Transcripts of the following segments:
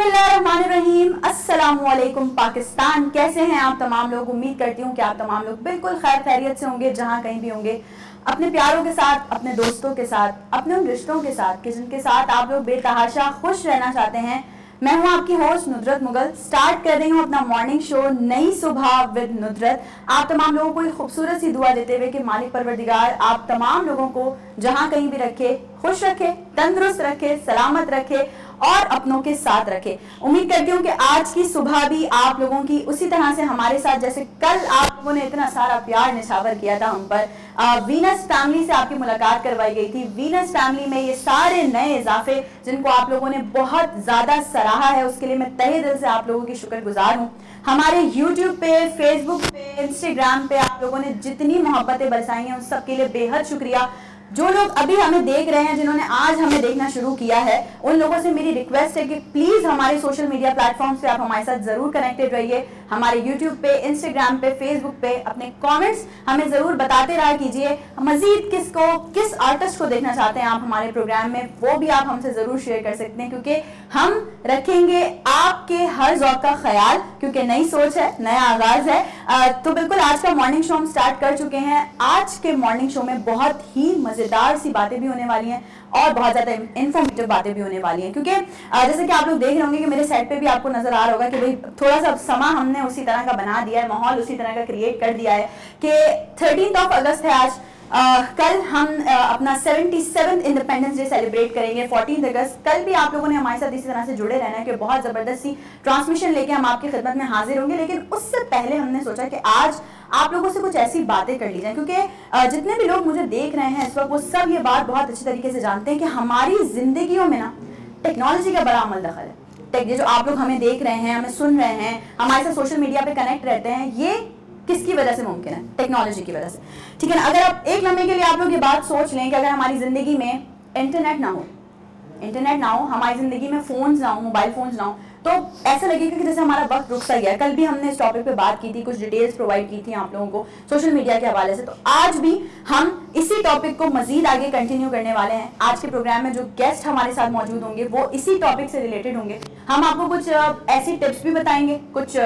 बिस्मिल्लाहिर्रहमानिर्रहीम। अस्सलामुअलैकुम पाकिस्तान। कैसे हैं आप तमाम लोग? उम्मीद करती हूँ कि आप तमाम लोग बिल्कुल खैर खैरियत से होंगे जहाँ कहीं भी होंगे, अपने प्यारों के साथ, अपने दोस्तों के साथ, अपने उन रिश्तों के साथ कि जिनके साथ आप लोग बेतहाशा खुश रहना चाहते हैं। मैं हूँ आपकी होस्ट नुदरत मुगल। स्टार्ट कर रही हूँ अपना मॉर्निंग शो नई सुबह विद नुदरत। आप तमाम लोगों को एक खूबसूरत सी दुआ देते हुए कि मालिक परवरदिगार आप तमाम लोगों को जहाँ कहीं भी रखे, खुश रखे, तंदुरुस्त रखे, सलामत रखे और अपनों के साथ रखे। उम्मीद करती हूँ कि आज की सुबह भी आप लोगों की उसी तरह से हमारे साथ, जैसे कल आप लोगों ने इतना सारा प्यार निछावर किया था हम पर। वीनस फैमिली से आपकी मुलाकात करवाई गई थी। वीनस फैमिली में ये सारे नए इजाफे जिनको आप लोगों ने बहुत ज्यादा सराहा है, उसके लिए मैं तहे दिल से आप लोगों की शुक्रगुजार हूँ। हमारे YouTube पे, फेसबुक पे, इंस्टाग्राम पे आप लोगों ने जितनी मोहब्बतें बरसाई हैं उन सबके लिए बेहद शुक्रिया। जो लोग अभी हमें देख रहे हैं, जिन्होंने आज हमें देखना शुरू किया है, उन लोगों से मेरी रिक्वेस्ट है कि प्लीज हमारे सोशल मीडिया प्लेटफॉर्म्स पे आप हमारे साथ जरूर कनेक्टेड रहिए। हमारे YouTube पे, इंस्टाग्राम पे, फेसबुक पे अपने कमेंट्स हमें जरूर बताते रहा कीजिए। मजीद किस आर्टिस्ट को देखना चाहते हैं आप हमारे प्रोग्राम में, वो भी आप हमसे जरूर शेयर कर सकते हैं, क्योंकि हम रखेंगे आपके हर ज़ौक़ का ख्याल, क्योंकि नई सोच है, नया आगाज है। तो बिल्कुल आज का मॉर्निंग शो हम स्टार्ट कर चुके हैं। आज के मॉर्निंग शो में बहुत ही मजेदार सी बातें भी होने वाली हैं और बहुत ज्यादा इन्फॉर्मेटिव बातें भी होने वाली हैं, क्योंकि जैसे कि आप लोग देख रहे होंगे कि मेरे सेट पे भी आपको नजर आ रहा होगा कि भाई थोड़ा सा समा हमने उसी तरह का बना दिया है, माहौल उसी तरह का क्रिएट कर दिया है कि 13 अगस्त है आज। कल हम अपना 77 इंडिपेंडेंस डे सेलिब्रेट करेंगे 14 अगस्त। कल भी आप लोगों ने हमारे साथ इसी तरह से जुड़े रहना है कि बहुत जबरदस्त सी ट्रांसमिशन लेके हम आपकी खिदमत में हाजिर होंगे। लेकिन उससे पहले हमने सोचा कि आज आप लोगों से कुछ ऐसी बातें कर ली जाए, क्योंकि जितने भी लोग मुझे देख रहे हैं इस वक्त, वो सब ये बात बहुत अच्छी तरीके से जानते हैं कि हमारी जिंदगियों में ना टेक्नोलॉजी का बड़ा अमल दखल है। ये जो आप लोग हमें देख रहे हैं, हमें सुन रहे हैं, हमारे साथ सोशल मीडिया पे कनेक्ट रहते हैं, ये किसकी वजह से मुमकिन है? टेक्नोलॉजी की वजह से। ठीक है ना? अगर आप एक लम्हे के लिए आप लोग ये बात सोच लें कि अगर हमारी जिंदगी में इंटरनेट ना हो, हमारी जिंदगी में फोन्स ना हो, मोबाइल फोन्स ना हो, तो ऐसा लगेगा कि जैसे हमारा वक्त रुक सा गया। कल भी हमने इस टॉपिक पे बात की थी, कुछ डिटेल्स प्रोवाइड की थी आप लोगों को सोशल मीडिया के हवाले से। तो आज भी हम इसी टॉपिक को मजीद आगे कंटिन्यू करने वाले हैं। आज के प्रोग्राम में जो गेस्ट हमारे साथ मौजूद होंगे वो इसी टॉपिक से रिलेटेड होंगे। हम आपको कुछ ऐसी टिप्स भी बताएंगे, कुछ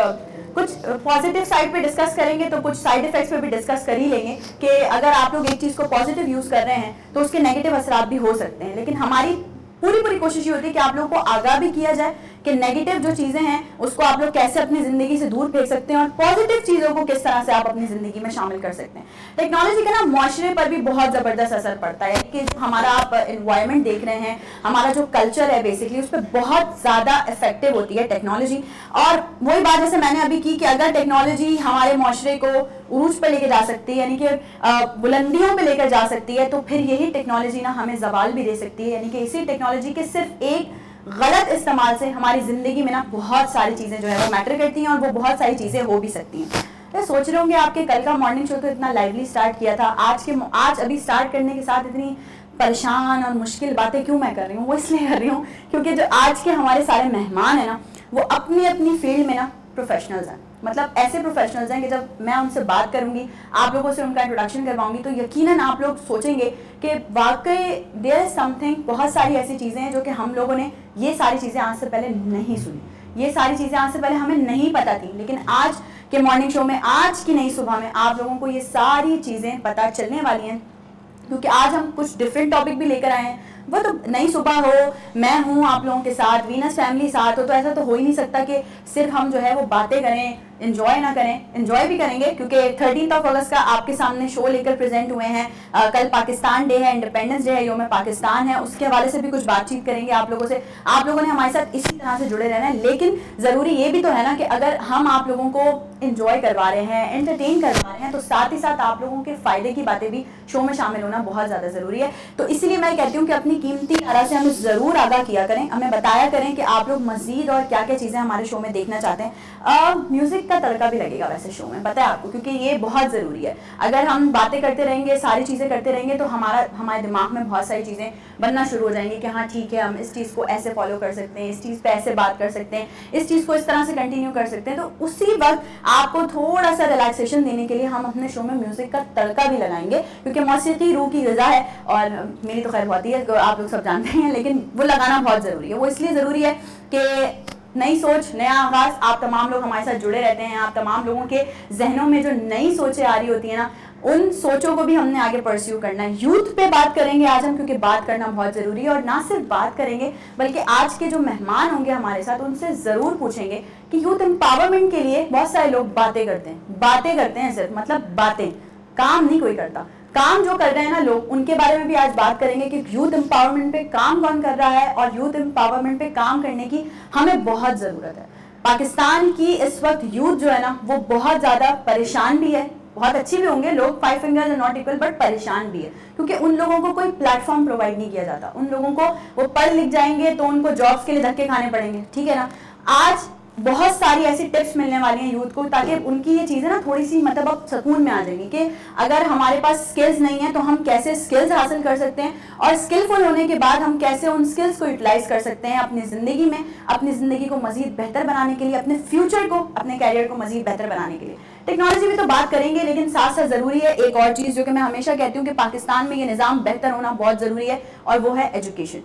पॉजिटिव साइड पे डिस्कस करेंगे, तो कुछ साइड इफेक्ट्स पे भी डिस्कस कर ही लेंगे कि अगर आप लोग एक चीज को पॉजिटिव यूज कर रहे हैं तो उसके नेगेटिव असरात भी हो सकते हैं। लेकिन हमारी पूरी कोशिश ये होती है कि आप लोगों को आगाह भी किया जाए कि नेगेटिव जो चीजें हैं उसको आप लोग कैसे अपनी जिंदगी से दूर फेंक सकते हैं और पॉजिटिव चीजों को किस तरह से आप अपनी जिंदगी में शामिल कर सकते हैं। टेक्नोलॉजी का ना मुआशरे पर भी बहुत जबरदस्त असर पड़ता है कि हमारा आप एनवायरनमेंट देख रहे हैं, हमारा जो कल्चर है बेसिकली उस पर बहुत ज्यादा इफेक्टिव होती है टेक्नोलॉजी। और वही बात जैसे मैंने अभी की कि अगर टेक्नोलॉजी हमारे मुआशरे को उरूज पे लेके जा सकती है, यानी कि बुलंदियों पे लेकर जा सकती है, तो फिर यही टेक्नोलॉजी ना हमें जवाल भी दे सकती है। यानी कि इसी टेक्नोलॉजी के सिर्फ एक गलत इस्तेमाल से हमारी जिंदगी में ना बहुत सारी चीजें जो है वो मैटर करती हैं और वो बहुत सारी चीजें हो भी सकती हैं। तो सोच रहे होंगे आपके कल का मॉर्निंग शो तो इतना लाइवली स्टार्ट किया था, आज अभी स्टार्ट करने के साथ इतनी परेशान और मुश्किल बातें क्यों मैं कर रही हूँ? वो इसलिए कर रही हूँ क्योंकि जो आज के हमारे सारे मेहमान है ना, वो अपनी अपनी फील्ड में ना प्रोफेशनल्स हैं। मतलब ऐसे प्रोफेशनल्स हैं कि जब मैं उनसे बात करूंगी, आप लोगों से उनका इंट्रोडक्शन करवाऊंगी, तो यकीनन आप लोग सोचेंगे कि वाकई देयर इज समथिंग। बहुत सारी ऐसी चीज़ें हैं जो कि हम लोगों ने ये सारी चीज़ें आज से पहले नहीं सुनी, ये सारी चीज़ें आज से पहले हमें नहीं पता थी। लेकिन आज के मॉर्निंग शो में, आज की नई सुबह में आप लोगों को ये सारी चीज़ें पता चलने वाली हैं, क्योंकि आज हम कुछ डिफरेंट टॉपिक भी लेकर आए हैं। वो तो नई सुबह हो, मैं हूँ आप लोगों के साथ, वीनस फैमिली साथ हो, तो ऐसा तो हो ही नहीं सकता कि सिर्फ हम जो है वो बातें करें, एंजॉय ना करें। एंजॉय भी करेंगे क्योंकि 13 अगस्त का आपके सामने शो लेकर प्रेजेंट हुए हैं। कल पाकिस्तान डे है, इंडिपेंडेंस डे है, योम पाकिस्तान है, उसके हवाले से भी कुछ बातचीत करेंगे आप लोगों से। आप लोगों ने हमारे साथ इसी तरह से जुड़े रहना है। लेकिन ज़रूरी ये भी तो है ना कि अगर हम आप लोगों को एंजॉय करवा रहे हैं, एंटरटेन करवा रहे हैं, तो साथ ही साथ आप लोगों के फ़ायदे की बातें भी शो में शामिल होना बहुत ज़्यादा ज़रूरी है। तो इसीलिए मैं कहती हूँ कि अपनी कीमती तरह से हमें ज़रूर आगाह किया करें, हमें बताया करें कि आप लोग मज़ीद और क्या क्या चीज़ें हमारे शो में देखना चाहते हैं। म्यूज़िक का तड़का भी लगेगा वैसे शो में, पता है आपको, क्योंकि ये बहुत ज़रूरी है। अगर हम बातें करते रहेंगे, सारी चीज़ें करते रहेंगे, तो हमारे दिमाग में बहुत सारी चीज़ें बनना शुरू हो जाएंगी कि हाँ ठीक है, हम इस चीज़ को ऐसे फॉलो कर सकते हैं, इस चीज़ पे ऐसे बात कर सकते हैं, इस चीज़ को इस तरह से कंटिन्यू कर सकते हैं। तो उसी वक्त आपको थोड़ा सा रिलैक्सेशन देने के लिए हम अपने शो में म्यूज़िक का तड़का भी लगाएंगे, क्योंकि मौसीकी रूह की ग़िज़ा है और मेरी तो खैर होती है, आप लोग सब जानते हैं, लेकिन वो लगाना बहुत ज़रूरी है। वो इसलिए ज़रूरी है कि नई सोच, नया आगाज। आप तमाम लोग हमारे साथ जुड़े रहते हैं, आप तमाम लोगों के जहनों में जो नई सोचें आ रही होती है ना, उन सोचों को भी हमने आगे परस्यू करना है। यूथ पे बात करेंगे आज हम, क्योंकि बात करना बहुत ज़रूरी है। और ना सिर्फ बात करेंगे बल्कि आज के जो मेहमान होंगे हमारे साथ उनसे ज़रूर पूछेंगे कि यूथ एम्पावरमेंट के लिए बहुत सारे लोग बातें करते हैं सिर्फ, मतलब बातें, काम नहीं कोई करता। काम जो कर रहे हैं ना लोग, उनके बारे में भी आज बात करेंगे कि यूथ एम्पावरमेंट पे काम कौन कर रहा है और यूथ एम्पावरमेंट पे काम करने की हमें बहुत ज़रूरत है। पाकिस्तान की इस वक्त यूथ जो है ना वो बहुत ज़्यादा परेशान भी है, बहुत अच्छी भी होंगे लोग, 5 fingers are not equal, but परेशान भी है क्योंकि उन लोगों को कोई प्लेटफॉर्म प्रोवाइड नहीं किया जाता। उन लोगों को, वो पढ़ लिख जाएंगे तो उनको जॉब्स के लिए धक्के खाने पड़ेंगे, ठीक है ना। आज बहुत सारी ऐसी टिप्स मिलने वाली हैं यूथ को, ताकि उनकी ये चीज़ें ना थोड़ी सी मतलब अब सुकून में आ जाएंगी कि अगर हमारे पास स्किल्स नहीं है तो हम कैसे स्किल्स हासिल कर सकते हैं, और स्किलफुल होने के बाद हम कैसे उन स्किल्स को यूटिलाइज कर सकते हैं अपनी ज़िंदगी में, अपनी ज़िंदगी को मज़ीद बेहतर बनाने के लिए, अपने फ्यूचर को, अपने कैरियर को मज़ीद बेहतर बनाने के लिए। टेक्नोलॉजी भी तो बात करेंगे, लेकिन साथ साथ ज़रूरी है एक और चीज़ जो कि मैं हमेशा कहती हूँ कि पाकिस्तान में ये निज़ाम बेहतर होना बहुत ज़रूरी है, और वो है एजुकेशन।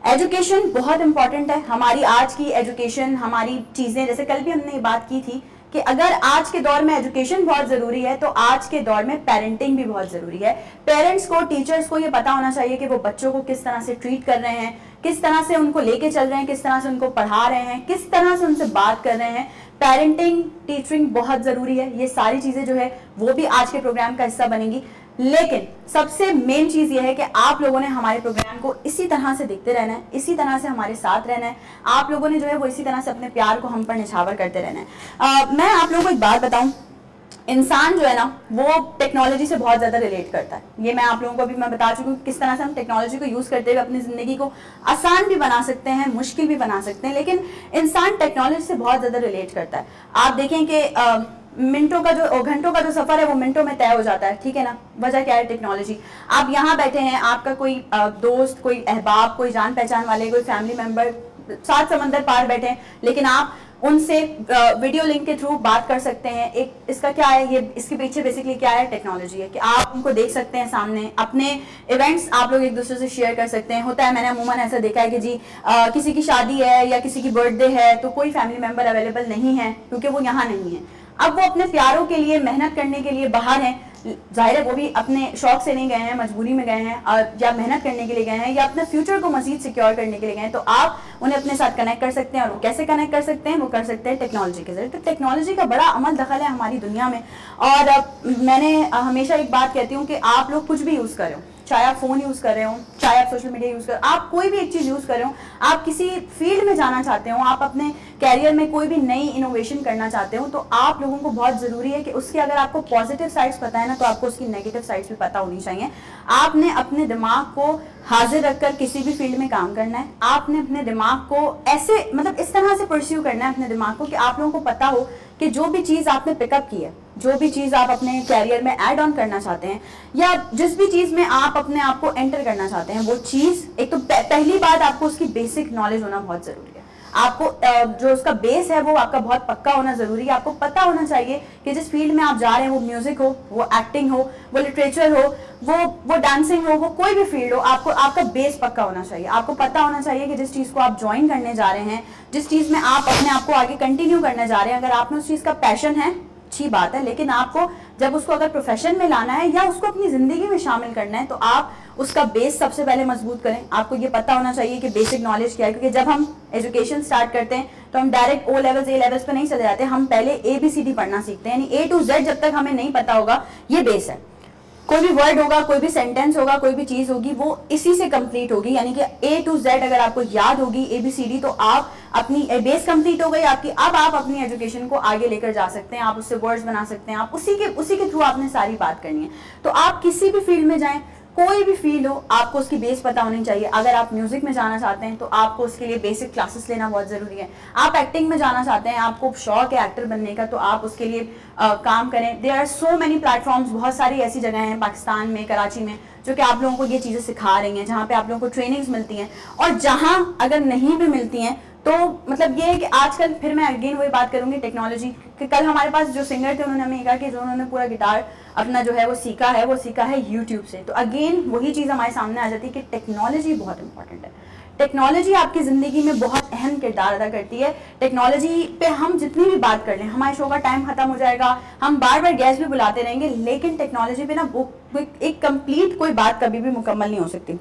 एजुकेशन बहुत इंपॉर्टेंट है। हमारी आज की एजुकेशन, हमारी चीज़ें, जैसे कल भी हमने ये बात की थी कि अगर आज के दौर में एजुकेशन बहुत ज़रूरी है तो आज के दौर में पेरेंटिंग भी बहुत ज़रूरी है। पेरेंट्स को, टीचर्स को ये पता होना चाहिए कि वो बच्चों को किस तरह से ट्रीट कर रहे हैं, किस तरह से उनको लेके चल रहे हैं, किस तरह से उनको पढ़ा रहे हैं, किस तरह से उनसे बात कर रहे हैं। पेरेंटिंग, टीचिंग बहुत ज़रूरी है। ये सारी चीज़ें जो है वो भी आज के प्रोग्राम का हिस्सा बनेंगी। लेकिन सबसे मेन चीज़ ये है कि आप लोगों ने हमारे प्रोग्राम को इसी तरह से देखते रहना है, इसी तरह से हमारे साथ रहना है। आप लोगों ने जो है वो इसी तरह से अपने प्यार को हम पर निछावर करते रहना है। मैं आप लोगों को एक बात बताऊं, इंसान जो है ना वो टेक्नोलॉजी से बहुत ज़्यादा रिलेट करता है। ये मैं आप लोगों को भी मैं बता चुकी हूँ किस तरह से हम टेक्नोलॉजी को यूज़ करते हुए अपनी ज़िंदगी को आसान भी बना सकते हैं, मुश्किल भी बना सकते हैं, लेकिन इंसान टेक्नोलॉजी से बहुत ज़्यादा रिलेट करता है। आप देखें कि घंटों का जो सफर है वो मिनटों में तय हो जाता है, ठीक है ना। वजह क्या है? टेक्नोलॉजी। आप यहाँ बैठे हैं, आपका कोई दोस्त, कोई अहबाब, कोई जान पहचान वाले, कोई फैमिली मेंबर 7 समंदर पार बैठे हैं, लेकिन आप उनसे वीडियो लिंक के थ्रू बात कर सकते हैं। एक इसका क्या है, ये इसके पीछे बेसिकली क्या है? टेक्नोलॉजी है कि आप उनको देख सकते हैं सामने, अपने इवेंट्स आप लोग एक दूसरे से शेयर कर सकते हैं। होता है, मैंने अमूमन ऐसा देखा है कि जी किसी की शादी है या किसी की बर्थडे है तो कोई फैमिली मेंबर अवेलेबल नहीं है क्योंकि वो यहाँ नहीं है। अब वो अपने प्यारों के लिए मेहनत करने के लिए बाहर हैं, जाहिर है वो भी अपने शौक से नहीं गए हैं, मजबूरी में गए हैं, या मेहनत करने के लिए गए हैं, या अपने फ्यूचर को मजीद सिक्योर करने के लिए गए हैं, तो आप उन्हें अपने साथ कनेक्ट कर सकते हैं। और वो कैसे कनेक्ट कर सकते हैं? वो कर सकते हैं टेक्नोलॉजी के जरिए। तो टेक्नोलॉजी का बड़ा अमल दखल है हमारी दुनिया में। और मैंने हमेशा एक बात कहती हूँ कि आप लोग कुछ भी यूज़ करें, चाहे आप फ़ोन यूज़ कर रहे हो, चाहे आप सोशल मीडिया यूज़ कर, आप कोई भी एक चीज़ यूज़ कर रहे हो, आप किसी फील्ड में जाना चाहते हो, आप अपने कैरियर में कोई भी नई इनोवेशन करना चाहते हो, तो आप लोगों को बहुत ज़रूरी है कि उसके अगर आपको पॉजिटिव साइड्स पता है ना, तो आपको उसकी नेगेटिव साइड्स भी पता होनी चाहिए। आपने अपने दिमाग को हाजिर रखकर किसी भी फील्ड में काम करना है। आपने अपने दिमाग को ऐसे, मतलब इस तरह से परस्यू करना है अपने दिमाग को कि आप लोगों को पता हो कि जो भी चीज़ आपने पिकअप की है, जो भी चीज़ आप अपने कैरियर में ऐड ऑन करना चाहते हैं, या जिस भी चीज़ में आप अपने आप को एंटर करना चाहते हैं, वो चीज़, एक तो पहली बात आपको उसकी बेसिक नॉलेज होना बहुत ज़रूरी है। आपको जो उसका बेस है वो आपका बहुत पक्का होना ज़रूरी है। आपको पता होना चाहिए कि जिस फील्ड में आप जा रहे हैं, वो म्यूज़िक हो, वो एक्टिंग हो, वो लिटरेचर हो, वो डांसिंग हो, वो कोई भी फील्ड हो, आपको आपका बेस पक्का होना चाहिए। आपको पता होना चाहिए कि जिस चीज़ को आप ज्वाइन करने जा रहे हैं, जिस चीज़ में आप अपने आप को आगे कंटिन्यू करने जा रहे हैं, अगर आप में उस चीज़ का पैशन है, अच्छी बात है, लेकिन आपको जब उसको अगर प्रोफेशन में लाना है या उसको अपनी ज़िंदगी में शामिल करना है, तो आप उसका बेस सबसे पहले मजबूत करें। आपको ये पता होना चाहिए कि बेसिक नॉलेज क्या है, क्योंकि जब हम एजुकेशन स्टार्ट करते हैं तो हम direct O levels, A levels पे नहीं चले जाते, हम पहले ABCD पढ़ना सीखते हैं, यानी A to Z जब तक हमें नहीं पता होगा, ये बेस है। कोई भी वर्ड होगा, कोई भी सेंटेंस होगा, कोई भी चीज़ होगी, वो इसी से कंप्लीट होगी, यानी कि A to Z अगर आपको याद होगी ABCD, तो आप अपनी बेस कंप्लीट हो गई आपकी। अब आप अपनी एजुकेशन को आगे लेकर जा सकते हैं, आप उससे वर्ड्स बना सकते हैं, आप उसी के थ्रू आपने सारी बात करनी है। तो आप किसी भी फील्ड में जाएं, कोई भी फील्ड हो, आपको उसकी बेस पता होनी चाहिए। अगर आप म्यूजिक में जाना चाहते हैं तो आपको उसके लिए बेसिक क्लासेस लेना बहुत ज़रूरी है। आप एक्टिंग में जाना चाहते हैं, आपको शौक है एक्टर बनने का, तो आप उसके लिए काम करें। There are so many platforms, बहुत सारी ऐसी जगह हैं पाकिस्तान में, कराची में, जो कि आप लोगों को ये चीज़ें सिखा रही हैं, जहाँ पे आप लोगों को ट्रेनिंग्स मिलती हैं। और जहाँ अगर नहीं भी मिलती हैं तो मतलब ये है कि आजकल, फिर मैं अगेन वही बात करूंगी टेक्नोलॉजी कि कल हमारे पास जो सिंगर थे उन्होंने हमें कहा कि जो उन्होंने पूरा गिटार अपना जो है वो सीखा है यूट्यूब से। तो अगेन वही चीज़ हमारे सामने आ जाती है कि टेक्नोलॉजी बहुत इंपॉर्टेंट है। टेक्नोलॉजी आपकी ज़िंदगी में बहुत अहम किरदार अदा करती है। टेक्नोलॉजी पे हम जितनी भी बात कर लें, हमारे शो का टाइम खत्म हो जाएगा, हम बार बार गेस्ट भी बुलाते रहेंगे, लेकिन टेक्नोलॉजी पे ना वो एक कंप्लीट कोई बात कभी भी मुकम्मल नहीं हो सकती।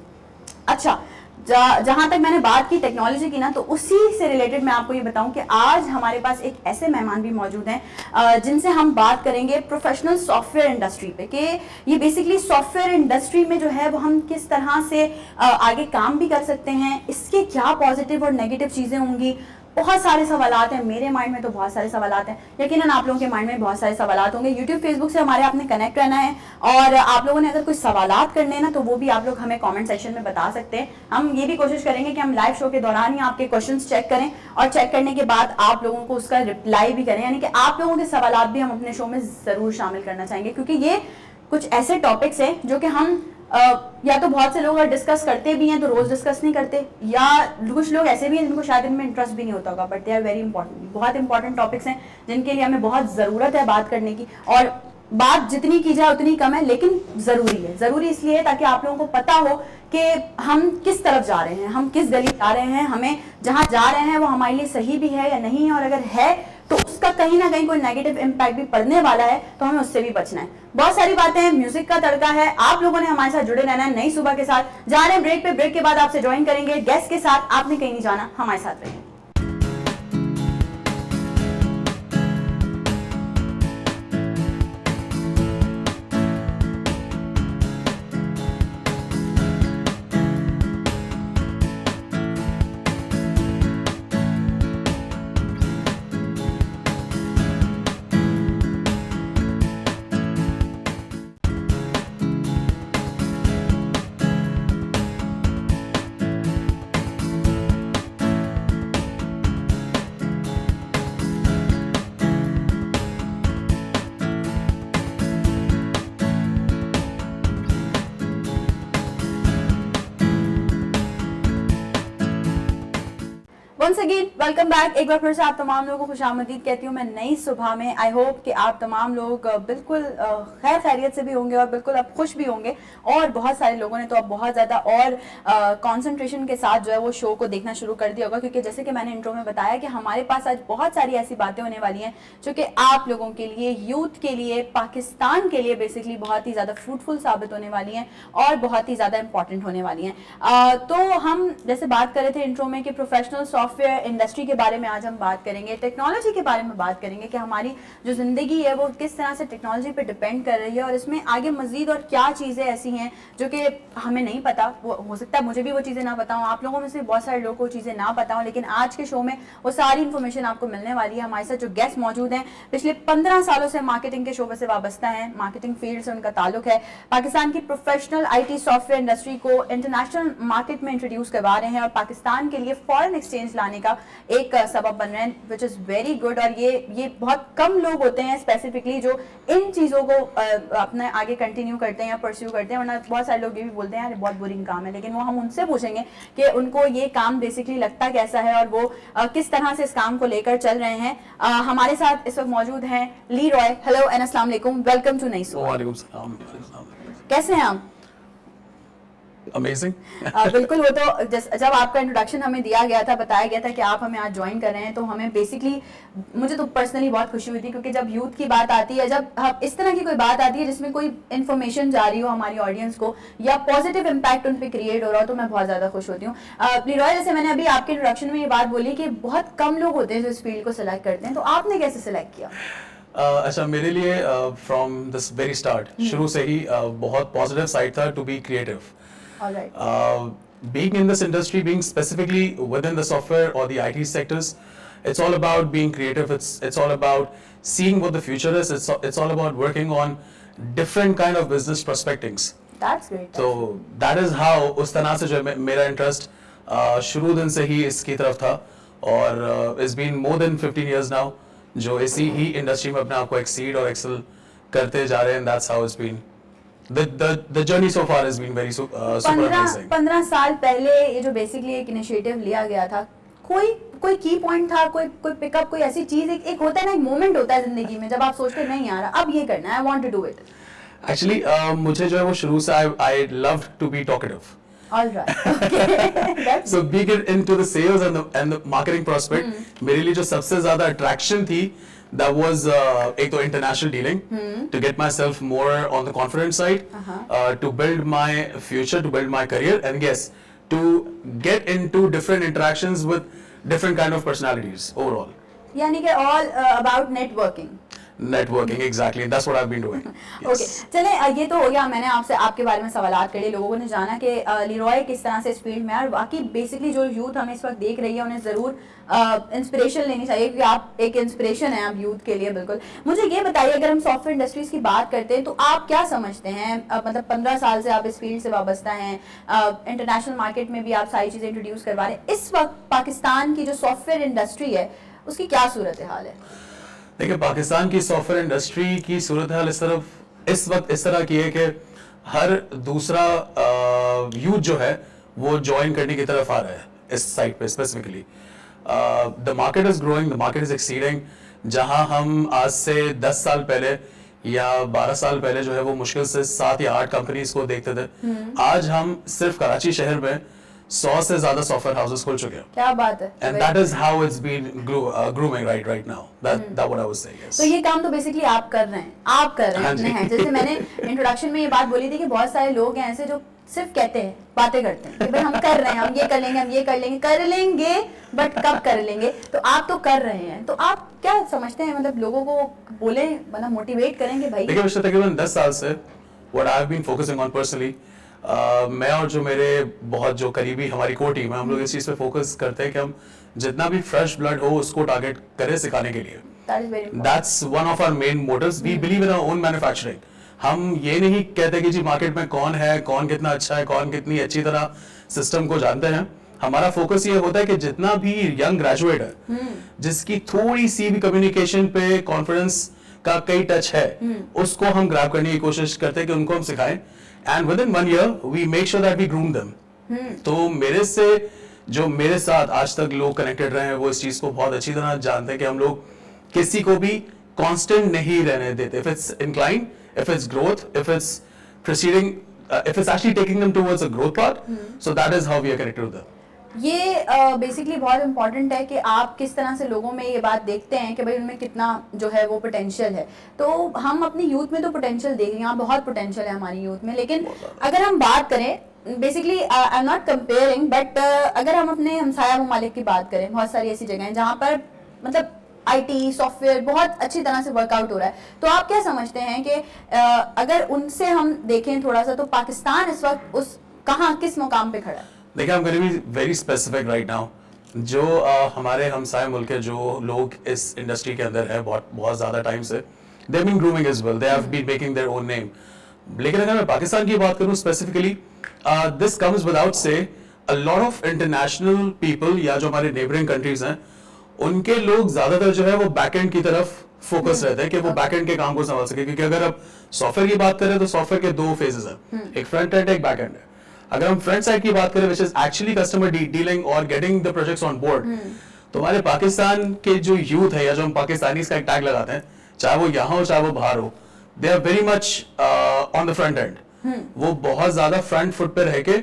अच्छा, जहां तक मैंने बात की टेक्नोलॉजी की ना, तो उसी से रिलेटेड मैं आपको ये बताऊं कि आज हमारे पास एक ऐसे मेहमान भी मौजूद हैं जिनसे हम बात करेंगे प्रोफेशनल सॉफ्टवेयर इंडस्ट्री पे, कि ये बेसिकली सॉफ्टवेयर इंडस्ट्री में जो है वो हम किस तरह से आगे काम भी कर सकते हैं, इसके क्या पॉजिटिव और नेगेटिव चीज़ें होंगी। बहुत सारे सवालात हैं, मेरे माइंड में तो बहुत सारे सवालात हैं, यकीनन आप लोगों के माइंड में बहुत सारे सवालात होंगे। यूट्यूब फेसबुक से हमारे आपने कनेक्ट रहना है, और आप लोगों ने अगर कुछ सवालात करने हैं ना, तो वो भी आप लोग हमें कमेंट सेक्शन में बता सकते हैं। हम ये भी कोशिश करेंगे कि हम लाइव शो के दौरान ही आपके क्वेश्चंस चेक करें, और चेक करने के बाद आप लोगों को उसका रिप्लाई भी करें, यानी कि आप लोगों के सवालात भी हम अपने शो में ज़रूर शामिल करना चाहेंगे, क्योंकि ये कुछ ऐसे टॉपिक्स हैं जो कि हम या तो बहुत से लोग अगर डिस्कस करते भी हैं तो रोज डिस्कस नहीं करते, या कुछ लोग ऐसे भी हैं जिनको शायद इनमें इंटरेस्ट भी नहीं होता होगा, but they are very important. बहुत इंपॉर्टेंट टॉपिक्स हैं जिनके लिए हमें बहुत ज़रूरत है बात करने की, और बात जितनी की जाए उतनी कम है, लेकिन ज़रूरी है। ज़रूरी इसलिए है ताकि आप लोगों को पता हो कि हम किस तरफ जा रहे हैं, हम किस गली जा रहे हैं, हमें जहाँ जा रहे हैं वो हमारे लिए सही भी है या नहीं है, और अगर है तो उसका कहीं ना कहीं कोई नेगेटिव इम्पैक्ट भी पड़ने वाला है, तो हमें उससे भी बचना है। बहुत सारी बातें हैं, म्यूजिक का तड़का है, आप लोगों ने हमारे साथ जुड़े रहना है नई सुबह के साथ। जा रहे हैं ब्रेक पे, ब्रेक के बाद आपसे ज्वाइन करेंगे गेस्ट के साथ। आपने कहीं नहीं जाना, हमारे साथ रहिए। Once again welcome back. एक बार फिर से आप तमाम लोगों को खुशामदीद कहती हूँ मैं नई सुबह में। आई होप कि आप तमाम लोग बिल्कुल खैर खैरियत से भी होंगे और बिल्कुल आप खुश भी होंगे, और बहुत सारे लोगों ने तो अब बहुत ज़्यादा और कंसंट्रेशन के साथ जो है वो शो को देखना शुरू कर दिया होगा, क्योंकि जैसे कि मैंने इंट्रो में बताया कि हमारे पास आज बहुत सारी ऐसी बातें होने वाली हैं जो कि आप लोगों के लिए, यूथ के लिए, पाकिस्तान के लिए बेसिकली बहुत ही ज़्यादा फ्रूटफुल साबित होने वाली हैं और बहुत ही ज़्यादा इंपॉर्टेंट होने वाली हैं। तो हम जैसे बात कर रहे थे इंट्रो में कि प्रोफेशनल सॉफ्टवेयर इंडस्ट्री के बारे में आज हम बात करेंगे, टेक्नोलॉजी के बारे में बात करेंगे कि हमारी जो ज़िंदगी है वो किस तरह से टेक्नोलॉजी पे डिपेंड कर रही है, और इसमें आगे मज़ीद और क्या चीज़ें ऐसी हैं जो कि हमें नहीं पता। वो हो सकता है मुझे भी वो चीज़ें ना पता हूँ, आप लोगों में से बहुत सारे लोगों को चीज़ें ना पता हूँ, लेकिन आज के शो में वो सारी इन्फॉर्मेशन आपको मिलने वाली है। हमारे साथ जो गेस्ट मौजूद हैं पिछले 15 सालों से मार्केटिंग के शोबे से वाबस्ता हैं, मार्केटिंग फील्ड से उनका ताल्लुक है, पाकिस्तान की प्रोफेशनल IT सॉफ्टवेयर इंडस्ट्री को इंटरनेशनल मार्केट में इंट्रोड्यूस करवा रहे हैं और पाकिस्तान के लिए फॉरेन एक्सचेंज लाने का एक सबब बन रहे हैं, विच इज़ वेरी गुड। और ये बहुत कम लोग होते हैं स्पेसिफिकली जो इन चीज़ों को अपने आगे कंटिन्यू करते हैं या परस्यू करते हैं, वरना बहुत सारे लोग ये भी बोलते हैं यार बहुत बोरिंग काम है, लेकिन वो हम उनसे पूछेंगे कि उनको ये काम बेसिकली लगता कैसा है और वो किस तरह से इस काम को लेकर चल रहे हैं। हमारे साथ इस वक्त मौजूद हैं ली रॉय। हेलो एंड अस्सलाम वालेकुम, वेलकम टू नई सुबह। वालेकुम सलाम। कैसे हैं आप? अमेजिंग। बिल्कुल, वो तो जब आपका इंट्रोडक्शन हमें दिया गया था, बताया गया था कि आप हमें आज ज्वाइन कर रहे हैं, तो हमें बेसिकली मुझे तो पर्सनली बहुत खुशी हुई थी, क्योंकि जब यूथ की बात आती है, जब इस तरह की कोई बात आती है जिसमें कोई इन्फॉर्मेशन जा रही हो हमारी ऑडियंस को या पॉजिटिव इम्पैक्ट उन पर क्रिएट हो रहा हो, तो मैं बहुत ज़्यादा खुश होती हूँ। लीरॉय, जैसे मैंने अभी आपके इंट्रोडक्शन में ये बात बोली कि बहुत कम लोग होते हैं जो इस फील्ड को सिलेक्ट करते हैं, तो आपने कैसे सिलेक्ट किया? अच्छा, मेरे लिए फ्रॉम दिस वेरी स्टार्ट शुरू से ही बहुत पॉजिटिव साइड था to be creative. Being in this industry, being specifically within the software or the IT sectors, it's all about being creative. It's all about seeing what the future is. It's all about working on different kind of business prospectings. That's great. So that is how उस तरह से जो मेरा interest शुरू दिन से ही इसकी तरफ था, और it's been more than 15 years now जो इसी ही इंडस्ट्री में अपने आप को एक्सीड और एक्सेल करते जा रहे हैं। That's how it's been. The journey so far has been very super amazing. 15 साल पहले ये जो बेसिकली एक इनिशिएटिव लिया गया था, कोई की पॉइंट था, कोई पिकअप, कोई ऐसी चीज, एक होता है ना, एक मोमेंट होता है जिंदगी में जब आप सोचते नहीं यार अब ये करना है, I want to do it. Actually मुझे जो है वो शुरू से I loved to be talkative. All right. Okay. That's So being into the sales and the marketing prospect, मेरे लिए जो सबसे ज़्यादा attraction थी, that was एक तो international dealing, to get myself more on the confident side, to build my future, to build my career, and yes, to get into different interactions with different kind of personalities overall. यानी कि all about networking. Networking, exactly. That's what I've been doing. Okay चलें ये तो हो गया, मैंने आपसे आपके बारे में सवालात करे, लोगों ने जाना कि लीरॉय किस तरह से इस फील्ड में है, और बाकी बेसिकली जो यूथ हमें इस वक्त देख रही है उन्हें ज़रूर इंस्पिरेशन लेनी चाहिए, क्योंकि आप एक इंस्पिरेशन हैं आप यूथ के लिए। बिल्कुल मुझे ये बताइए, अगर हम सॉफ्टवेयर इंडस्ट्रीज़ की बात करते हैं तो आप क्या समझते हैं, मतलब 15 साल से आप इस फील्ड से वाबस्ता हैं, इंटरनेशनल मार्केट में भी आप सारी चीज़ें इंट्रोड्यूस करवा रहे हैं, इस वक्त पाकिस्तान की जो सॉफ्टवेयर इंडस्ट्री है उसकी क्या सूरत हाल है? देखिए, पाकिस्तान की सॉफ्टवेयर इंडस्ट्री की सूरत हाल इस वक्त इस तरह की है कि हर दूसरा यूथ जो है वो ज्वाइन करने की तरफ आ रहा है इस साइट पे specifically. The market is growing, the market is exceeding. जहां हम आज से 10 साल पहले या 12 साल पहले जो है वो मुश्किल से 7 या 8 कंपनीज को देखते थे, आज हम सिर्फ कराची शहर में 100 से ज्यादा सॉफ्टवेयर हाउसेस खुल चुके हैं। क्या बात है। And that is how it's been grooming right now. That what I was saying. Yes. तो ये काम तो बेसिकली आप कर रहे हैं, आप कर रहे हैं हाँ अपने जी। हैं। जैसे मैंने इंट्रोडक्शन में ये बात बोली थी कि बहुत सारे लोग हैं ऐसे जो सिर्फ कहते हैं, बातें करते हैं कि भाई हम कर रहे हैं, हम ये कर लेंगे, हम ये कर लेंगे, बट कब कर लेंगे? तो आप तो कर रहे हैं, तो आप क्या समझते हैं, मतलब लोगों को बोले, मतलब मोटिवेट करेंगे भाई? देखिए, पिछले तकरीबन 10 साल से what I've been focusing on personally, मैं और जो मेरे बहुत जो करीबी हमारी कोर टीम है, हम लोग इस चीज़ पे फोकस करते हैं कि हम जितना भी फ्रेश ब्लड हो उसको टारगेट करें सिखाने के लिए। That is very important. That's one of our main motives. We believe in our own manufacturing. हम ये नहीं कहते कि जी मार्केट में कौन है, कौन कितना अच्छा है, कौन कितनी अच्छी तरह सिस्टम को जानते हैं। हमारा फोकस ये होता है कि जितना भी यंग ग्रेजुएट है, जिसकी थोड़ी सी भी कम्युनिकेशन पे कॉन्फिडेंस का कई टच है, उसको हम ग्रैब करने की कोशिश करते हैं कि उनको हम सिखाएं। And within 1 year, we make sure that we groom them. तो मेरे साथ आज तक लोग कनेक्टेड रहे हैं, वो इस चीज को बहुत अच्छी तरह जानते हैं कि हम लोग किसी को भी कांस्टेंट नहीं रहने देते। If it's incline, if it's growth, if it's proceeding, if it's actually taking them towards a growth path, so that is how we are connected with them. ये बेसिकली बहुत इम्पॉर्टेंट है कि आप किस तरह से लोगों में ये बात देखते हैं कि भाई उनमें कितना जो है वो पोटेंशियल है। तो हम अपनी यूथ में तो पोटेंशियल देख रहे हैं, यहाँ बहुत पोटेंशियल है हमारी यूथ में, लेकिन अगर हम बात करें basically I am not comparing, but अगर हम अपने हमसाया ममालिक की बात करें, बहुत सारी ऐसी जगह हैं जहाँ पर मतलब आईटी सॉफ्टवेयर बहुत अच्छी तरह से वर्कआउट हो रहा है। तो आप क्या समझते हैं कि अगर उनसे हम देखें थोड़ा सा, तो पाकिस्तान इस वक्त उस कहाँ किस मुकाम पे खड़ा है? देखिए, I'm going to be very specific right now. जो हमारे हमसाए मुल्क के जो लोग इस इंडस्ट्री के अंदर है बहुत ज़्यादा टाइम से, they have been grooming as well. They have been making their own name. लेकिन अगर मैं पाकिस्तान की बात करूँ specifically, this comes without say, a lot of international people या जो हमारे neighboring countries हैं, उनके लोग ज़्यादातर जो है वो बैकएंड की तरफ फोकस रहते हैं कि वो बैकएंड के काम को संभाल सके। क्योंकि अगर आप सॉफ्टवेयर की बात करें तो सॉफ्टवेयर के 2 फेजेस हैं, एक फ्रंट एंड एक बैक एंड है। अगर हम फ्रंट साइड की बात करें, which is actually customer dealing और getting the projects on board, तो हमारे पाकिस्तान के जो यूथ है या जो हम पाकिस्तानी का एक टैग लगाते हैं, चाहे वो यहाँ हो चाहे वो बाहर हो, they are very much on the front end. वो बहुत ज्यादा फ्रंट फुट पे रह के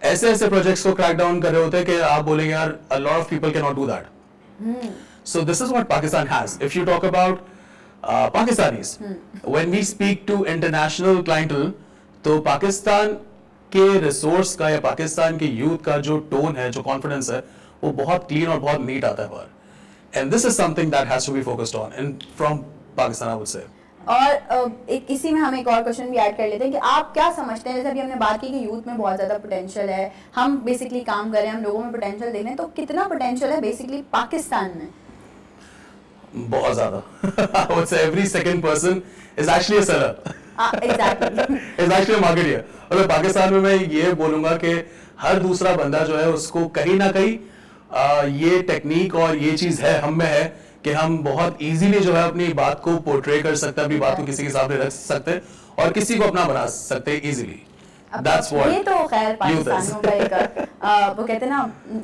ऐसे प्रोजेक्ट्स को क्रैक डाउन कर रहे होते हैं कि आप बोलेंगे यार a lot of people cannot do that. So this is what Pakistan has. If you talk about Pakistanis, when we speak to international clientele, तो पाकिस्तान के रिसोर्स का या पाकिस्तान के यूथ का जो टोन है, जो कॉन्फिडेंस है, वो बहुत क्लीन और बहुत नीट आता है बाहर। And this is something that has to be focused on and from Pakistan I would say. और इसी में हम एक और क्वेश्चन भी ऐड कर लेते हैं कि आप क्या समझते हैं, जैसे अभी हमने बात की कि यूथ में बहुत ज़्यादा पोटेंशियल है, हम बेसिकली काम कर रहे हैं, हम लोगों में पोटेंशियल देख रहे हैं, तो कितना पोटेंशियल है बेसिकली पाकिस्तान में? बहुत ज़्यादा। I would say every second person is actually a seller. Exactly. Is actually a marketer. और पाकिस्तान में मैं ये बोलूँगा कि हर दूसरा बंदा जो है उसको कहीं ना कहीं ये टेक्निक और ये चीज़ है हम में है कि हम बहुत इजीली जो है अपनी बात को पोर्ट्रे कर सकते हैं, अपनी बात को किसी के सामने रख सकते हैं और किसी को अपना बना सकते हैं इजीली। अब That's what ये तो खैर youth is. पाकिस्तानियों का एक वो कहते हैं ना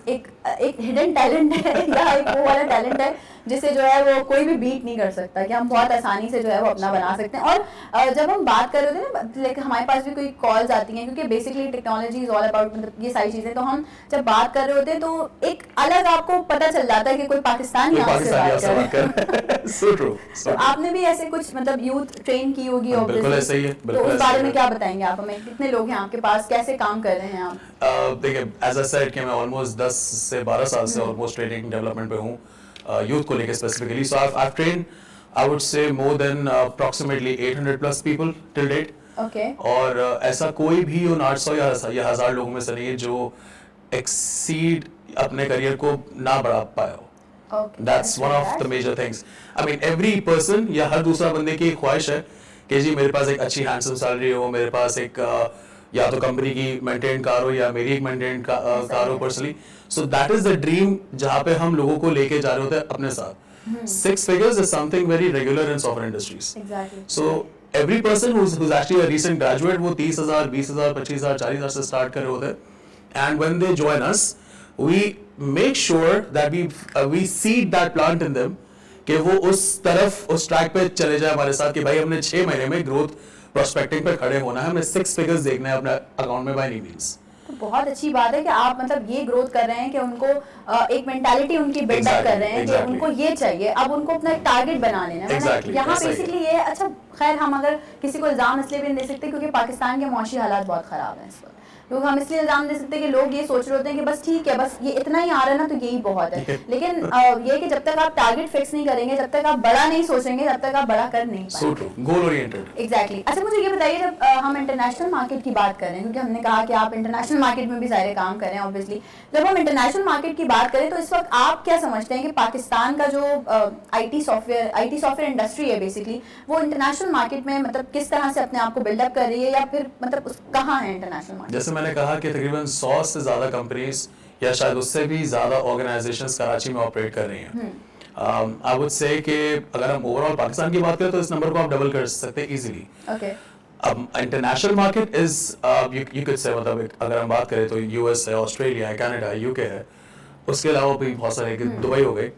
एक हिडन टैलेंट है या एक वो वाला टैलेंट है जिसे जो है वो कोई भी बीट नहीं कर सकता, कि हम बहुत आसानी से जो है वो अपना बना सकते हैं। और जब हम बात कर रहे होते हैं ना, लाइक हमारे पास भी कोई कॉल्स आती हैं, क्योंकि basically technology is all about, मतलब ये सारी चीज़ें, तो हम जब बात कर रहे होते हैं तो एक अलग आपको पता चल जाता है कि कोई पाकिस्तानी आपसे बात कर रहा है। So true. तो आपने भी ऐसे कुछ मतलब यूथ ट्रेन की होगी बिल्कुल ऐसा ही है, तो बिल्कुल उस ऐसा बारे ही में है। क्या बताएंगे आप हमें, कितने लोग हैं आपके पास, कैसे काम कर रहे हैं आप? देखिए, एज आई सेड कि मैं ऑलमोस्ट 10 से 12 साल से ऑलमोस्ट ट्रेनिंग डेवलपमेंट पे हूँ, यूथ को लेके specifically. So I train, I would say more than approximately 800 plus people till date. Okay. और ऐसा कोई भी उन 800 या 1000 लोगों में से नहीं है जो एक्सीड अपने करियर को ना बढ़ा पाया हो। That's one of the major things. I mean, every person या हर दूसरा बंदे की एक ख्वाहिश है कि जी मेरे पास एक अच्छी हैंडसम सैलरी हो, मेरे पास एक या तो कंपनी की मेंटेन कार हो या मेरी एक मेंटेन कार हो personally. So that is the dream जहाँ पे हम लोगों को लेके जा रहे होते हैं अपने साथ। 6 figures is something very regular in software industries. Exactly. So every person who's actually a recent graduate वो 30,000, 20,000, 25,000, 40,000 से स्टार्ट कर रहे होते हैं। And when they join us, we make sure that we seed that plant in them कि वो उस तरफ उस ट्रैक पे चले जाए हमारे साथ कि भाई हमने 6 महीने में ग्रोथ प्रोस्पेक्टिंग पे खड़े होना है, हमें 6 फिगर्स देखना है अपने अकाउंट में बाय एनी मींस। तो बहुत अच्छी बात है कि आप मतलब ये ग्रोथ कर रहे हैं कि उनको एक मेंटालिटी उनकी बिल्डअप कर रहे हैं कि उनको ये चाहिए, अब उनको अपना एक टारगेट बना लेना है। यहाँ बेसिकली ये अच्छा, खैर हम अगर किसी को इल्जाम इसलिए भी नहीं दे सकते क्योंकि पाकिस्तान के मौशी हालात बहुत ख़राब हैं इस वक्त, क्योंकि हम इसलिए इल्जाम दे सकते हैं कि लोग ये सोच रहे होते हैं कि बस ठीक है, बस ये इतना ही आ रहा है ना तो यही बहुत है। लेकिन ये कि जब तक आप टारगेट फिक्स नहीं करेंगे, जब तक आप बड़ा नहीं सोचेंगे, तब तक आप बड़ा कर नहीं पाएंगे। Goal oriented. एग्जैक्टली। अच्छा मुझे ये बताइए, जब हम इंटरनेशनल मार्केट की बात कर रहे हैं, क्योंकि हमने कहा कि आप इंटरनेशनल मार्केट में भी सारे काम कर रहे हैं ऑब्वियसली, जब हम इंटरनेशनल मार्केट की बात करें तो इस वक्त आप क्या समझते हैं कि पाकिस्तान का जो आईटी सॉफ्टवेयर इंडस्ट्री है बेसिकली, वो इंटरनेशनल मार्केट में मतलब किस तरह से अपने आप को बिल्डअप कर रही है, या फिर मतलब कहाँ है इंटरनेशनल मार्केट? जैसे मैंने कहा कि तकरीबन 100 से ज्यादा कंपनीज या शायद उससे भी ज्यादा ऑर्गेनाइजेशंस कराची में ऑपरेट कर रही हैं। आई वुड से कि अगर हम ओवरऑल पाकिस्तान की बात करें तो इस नंबर को आप डबल कर सकते हैं इजीली। ओके। अब international market is you could say मतलब अगर हम बात करें तो यूएस है, ऑस्ट्रेलिया है, कनाडा है, यूके है, उसके अलावा भी बहुत सारे, दुबई हो गए।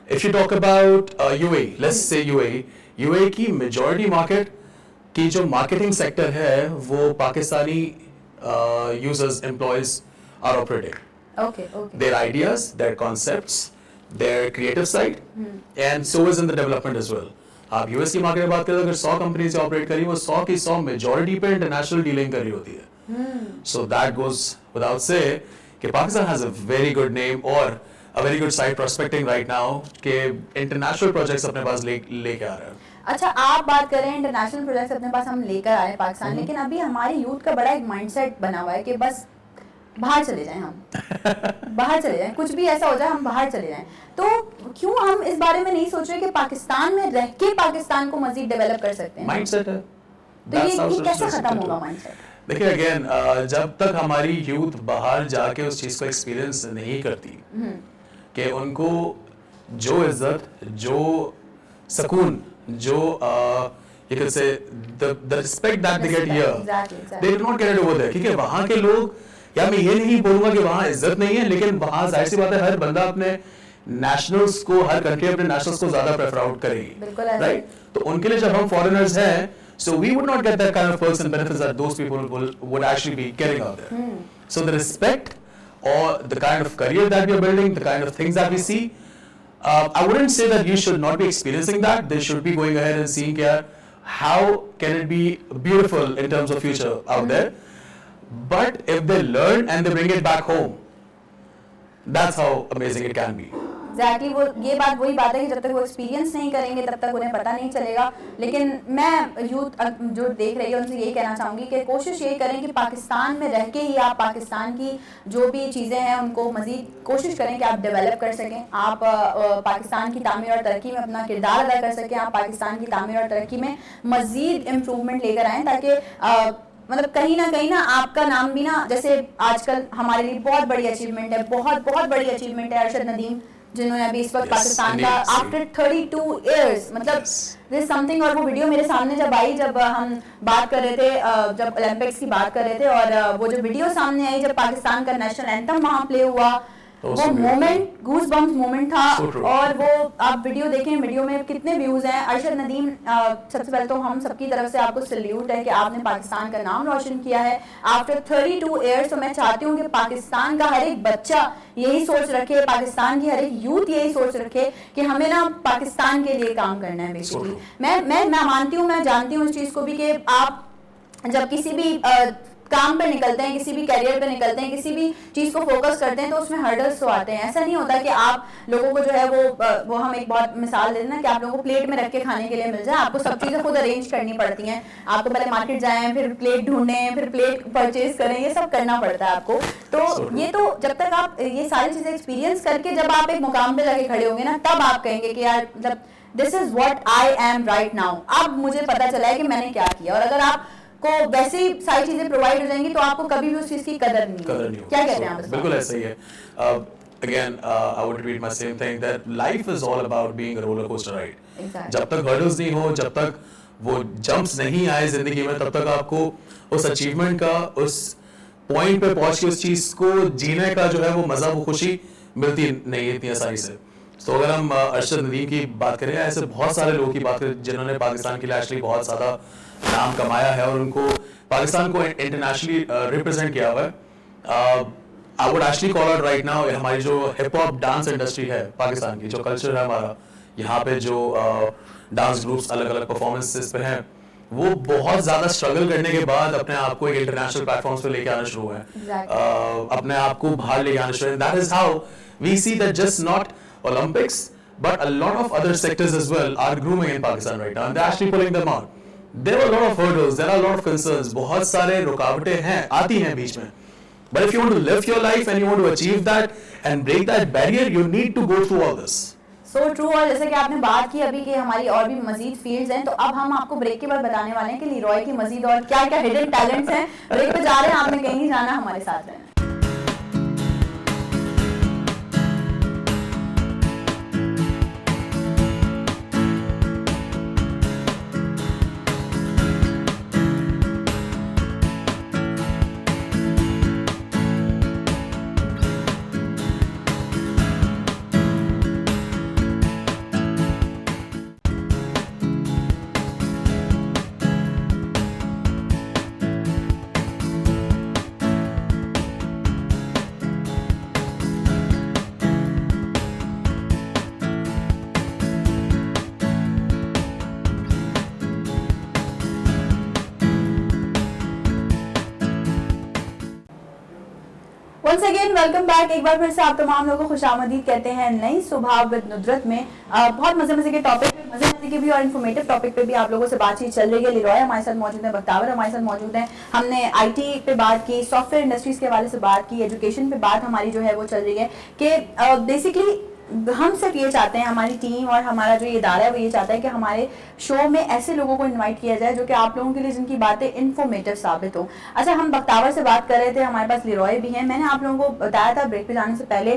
If you talk about UAE, let's say UAE की मेजॉरिटी मार्केट की जो मार्केटिंग सेक्टर है वो Pakistani users, employees are operating. Okay. Their ideas, their concepts, their creative side, and so is in the development as well. आप US की market में बात करें तो अगर 100 कंपनी से ऑपरेट करी, वो 100 की 100 मेजॉरिटी पे इंटरनेशनल डीलिंग कर रही होती है। So that goes without say कि Pakistan has a very good name और a very good side prospecting right now कि इंटरनेशनल प्रोजेक्ट्स अपने पास लेके आ रहे हैं। अच्छा, आप बात कर रहे हैं इंटरनेशनल प्रोजेक्ट्स अपने पास हम लेकर आ रहे हैं पाकिस्तान, लेकिन अभी हमारे यूथ का बड़ा एक माइंडसेट बना हुआ है कि बस बाहर चले जाएं, हम बाहर चले जाएं, कुछ भी ऐसा हो जाए हम बाहर चले जाएं। तो क्यों हम इस बारे में नहीं सोच रहे कि पाकिस्तान में रह के पाकिस्तान को मजीद डेवलप कर सकते हैं? माइंडसेट है। तो ये कैसे खत्म होगा माइंडसेट? देखिए अगेन, जब तक हमारी यूथ बाहर जाके उस चीज को एक्सपीरियंस नहीं करती कि उनको जो इज्जत, जो सुकून, जो you could say the respect that they get here, they do not get it over there, क्योंकि वहाँ के लोग, या मैं ये नहीं बोलूँगा कि वहाँ इज्जत नहीं है, लेकिन वहाँ जाहिर सी बात है हर बंदा अपने नेशनल्स को, हर कंट्री अपने नेशनल्स को ज्यादा प्रेफर आउट करेगी, राइट? तो उनके लिए जब हम फॉरेनर्स हैं, so we would not get that kind of perks and benefits that those people would actually be getting out there. So the respect or the kind of career that we are building, the kind of things that we see, I wouldn't say that you should not be experiencing that. They should be going ahead and seeing how can it be beautiful in terms of future out there. But if they learn and they bring it back home, that's how amazing it can be. Exactly, वो ये बात वही बात है कि जब तक वो एक्सपीरियंस नहीं करेंगे तब तक उन्हें पता नहीं चलेगा। लेकिन मैं यूथ जो देख रही है उनसे यही कहना चाहूँगी कि कोशिश यही करें कि पाकिस्तान में रह के ही आप पाकिस्तान की जो भी चीज़ें हैं उनको मज़ीद कोशिश करें कि आप डेवलप कर सकें, आप पाकिस्तान की तामीर और तरक्की में अपना किरदार अदा कर सकें, आप पाकिस्तान की तामीर और तरक्की में मज़ीद इम्प्रूवमेंट लेकर आएँ, ताकि मतलब कहीं ना आपका नाम भी ना, जैसे आजकल हमारे लिए बहुत बड़ी अचीवमेंट है, बहुत बड़ी अचीवमेंट है अरशद नदीम जिन्होंने अभी इस वक्त Yes, पाकिस्तान का indeed, आफ्टर 32 इयर्स मतलब Yes. This something. और वो वीडियो मेरे सामने जब आई, जब हम बात कर रहे थे, जब ओलंपिक्स की बात कर रहे थे, और वो जो वीडियो सामने आई जब पाकिस्तान का नेशनल एंथम वहाँ प्ले हुआ, Oh, वो so beautiful. Moment goose bumps moment था। So true. और वो आप वीडियो देखें, वीडियो में कितने व्यूज हैं। अरशद नदीम, सबसे पहले तो हम सबकी तरफ से आपको सल्यूट है कि आपने पाकिस्तान का नाम रोशन किया है आफ्टर 32 इयर्स। तो मैं चाहती हूँ कि पाकिस्तान का हर एक बच्चा यही सोच रखे, पाकिस्तान की हर एक यूथ यही सोच रखे कि हमें ना पाकिस्तान के लिए काम करना है बेसिकली। true. मैं मानती हूँ, मैं जानती हूँ इस चीज़ को भी कि आप जब किसी भी काम पे निकलते हैं, किसी भी करियर पे निकलते हैं, किसी भी चीज को फोकस करते हैं तो उसमें हर्डल्स तो आते हैं। ऐसा नहीं होता कि आप लोगों को जो है वो हम एक बहुत मिसाल देते हैं ना कि आप लोगों को प्लेट में रख के खाने के लिए मिल जाए। आपको सब चीजें खुद अरेंज करनी पड़ती हैं। आपको पहले मार्केट जाएं, फिर प्लेट ढूंढें, फिर प्लेट परचेज करें, ये सब करना पड़ता है आपको। तो ये तो जब तक आप ये सारी चीजें एक्सपीरियंस करके जब आप एक मुकाम पे जाके खड़े होंगे ना, तब आप कहेंगे कि यार मतलब this is what I am right now. अब मुझे पता चला है कि मैंने क्या किया। और अगर आप को वैसे ही सारी चीजें प्रोवाइड हो जाएंगी तो आपको कभी भी उस चीज की कदर नहीं होगी। क्या कहते हैं आप? बिल्कुल ऐसा ही है। Again, I would repeat my same thing that life is all about being a roller coaster ride. Exactly. जब तक hurdles नहीं हो, जब तक वो jumps नहीं आए जिंदगी में, तब तक आपको उस achievement का, उस point पे पहुंच के उस चीज को जीने का जो है वो मजा, वो खुशी मिलती नहीं है इतनी आसानी से। तो अगर हम अरशद नदीम की बात करें, ऐसे बहुत सारे लोगों की बात करें जिन्होंने पाकिस्तान के लिए एक्चुअली बहुत ज़्यादा नाम कमाया है और उनको पाकिस्तान को इंटरनेशनली रिप्रेजेंट किया हुआ है। I would actually call out right now, हमारी जो हिप हॉप डांस इंडस्ट्री है पाकिस्तान की, जो कल्चर है हमारा, यहाँ पे जो डांस ग्रुप्स अलग अलग परफॉर्मेंसेस पे हैं, वो बहुत ज़्यादा स्ट्रगल करने के बाद अपने आप को एक इंटरनेशनल प्लेटफॉर्म्स पे लेके आना शुरू है। अपने आप को बाहर लेके आना शुरू है। That is how we see that just not Olympics, but a lot of other sectors as well are grooming in Pakistan right now, and they're actually pulling them out. There are a lot of hurdles, there are a lot of concerns. बहुत सारे रुकावटें हैं, आती हैं बीच में. But if you want to live your life and you want to achieve that and break that barrier, you need to go through all this. So true। और जैसे कि आपने बात की अभी कि हमारी और भी मजीद फील्ड्स हैं, तो अब हम आपको ब्रेक के बाद बताने वाले हैं कि लीरॉय की मजीद और क्या क्या हिडन टैलेंट्स हैं। ब्रेक पे जा रहे हैं, आपने कहीं नहीं जाना, हमारे साथ रहना। Once again, welcome back। एक बार फिर से आप तमाम लोगों को खुशामदीद कहते हैं नई सुबह विद नुदरत में। बहुत मजे के टॉपिक पे, मजे के भी और इन्फॉर्मेटिव टॉपिक पे भी आप लोगों से बातचीत चल रही है। लीरॉय हमारे साथ मौजूद है, बख्तावर हमारे साथ मौजूद है। हमने आईटी पे बात की, सॉफ्टवेयर इंडस्ट्रीज के हवाले से बात की, एजुकेशन पे बात हमारी जो है वो चल रही है कि बेसिकली हम सिर्फ ये चाहते हैं, हमारी टीम और हमारा जो ये इदारा है वो ये चाहता है कि हमारे शो में ऐसे लोगों को इनवाइट किया जाए जो कि आप लोगों के लिए जिनकी बातें इन्फॉर्मेटिव साबित हो। अच्छा, हम बख्तावर से बात कर रहे थे, हमारे पास लीरॉय भी हैं। मैंने आप लोगों को बताया था ब्रेक पे जाने से पहले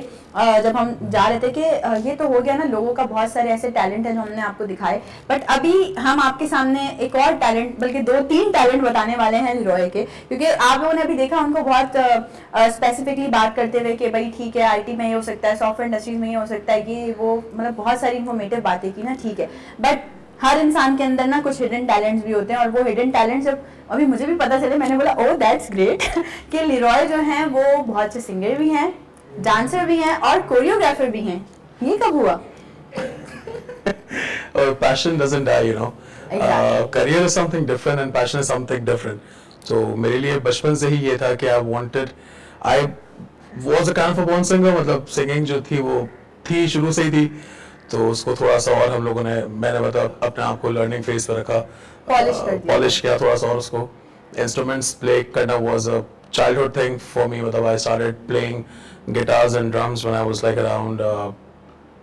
जब हम जा रहे थे कि ये तो हो गया ना, लोगों का बहुत सारे ऐसे टैलेंट है जो हमने आपको दिखाए, बट अभी हम आपके सामने एक और टैलेंट, बल्कि 2-3 टैलेंट बताने वाले हैं लीरॉय के, क्योंकि आप लोगों ने अभी देखा उनको बहुत स्पेसिफिकली बात करते हुए कि भाई ठीक है आईटी में ये हो सकता है, सॉफ्टवेयर इंडस्ट्रीज में ये हो सकता है, कि वो मतलब बहुत सारी इन्फॉर्मेटिव बातें की ना, ठीक है, बट हर इंसान के अंदर ना कुछ हिडन टैलेंट्स भी होते हैं। और वो हिडन टैलेंट्स जब अभी मुझे भी पता चले, मैंने बोला ओह दैट्स ग्रेट कि लीरॉय जो हैं वो बहुत से सिंगर भी हैं, डांसर भी हैं और कोरियोग्राफर भी हैं। ये कब हुआ? Our passion doesn't die, you know. Exactly. Career is something different and passion is something different. So मेरे लिए बचपन से ही ये था कि I was a kind of a born singer, मतलब singing जो थी वो थी, शुरू से ही थी, तो उसको थोड़ा सा और हम लोगों ने, मैंने मतलब अपने आप को लर्निंग फेज पर रखा, पॉलिश किया थोड़ा सा, और उसको इंस्ट्रूमेंट्स प्ले करना was a childhood thing for me. मतलब I started playing guitars and drums when I was like around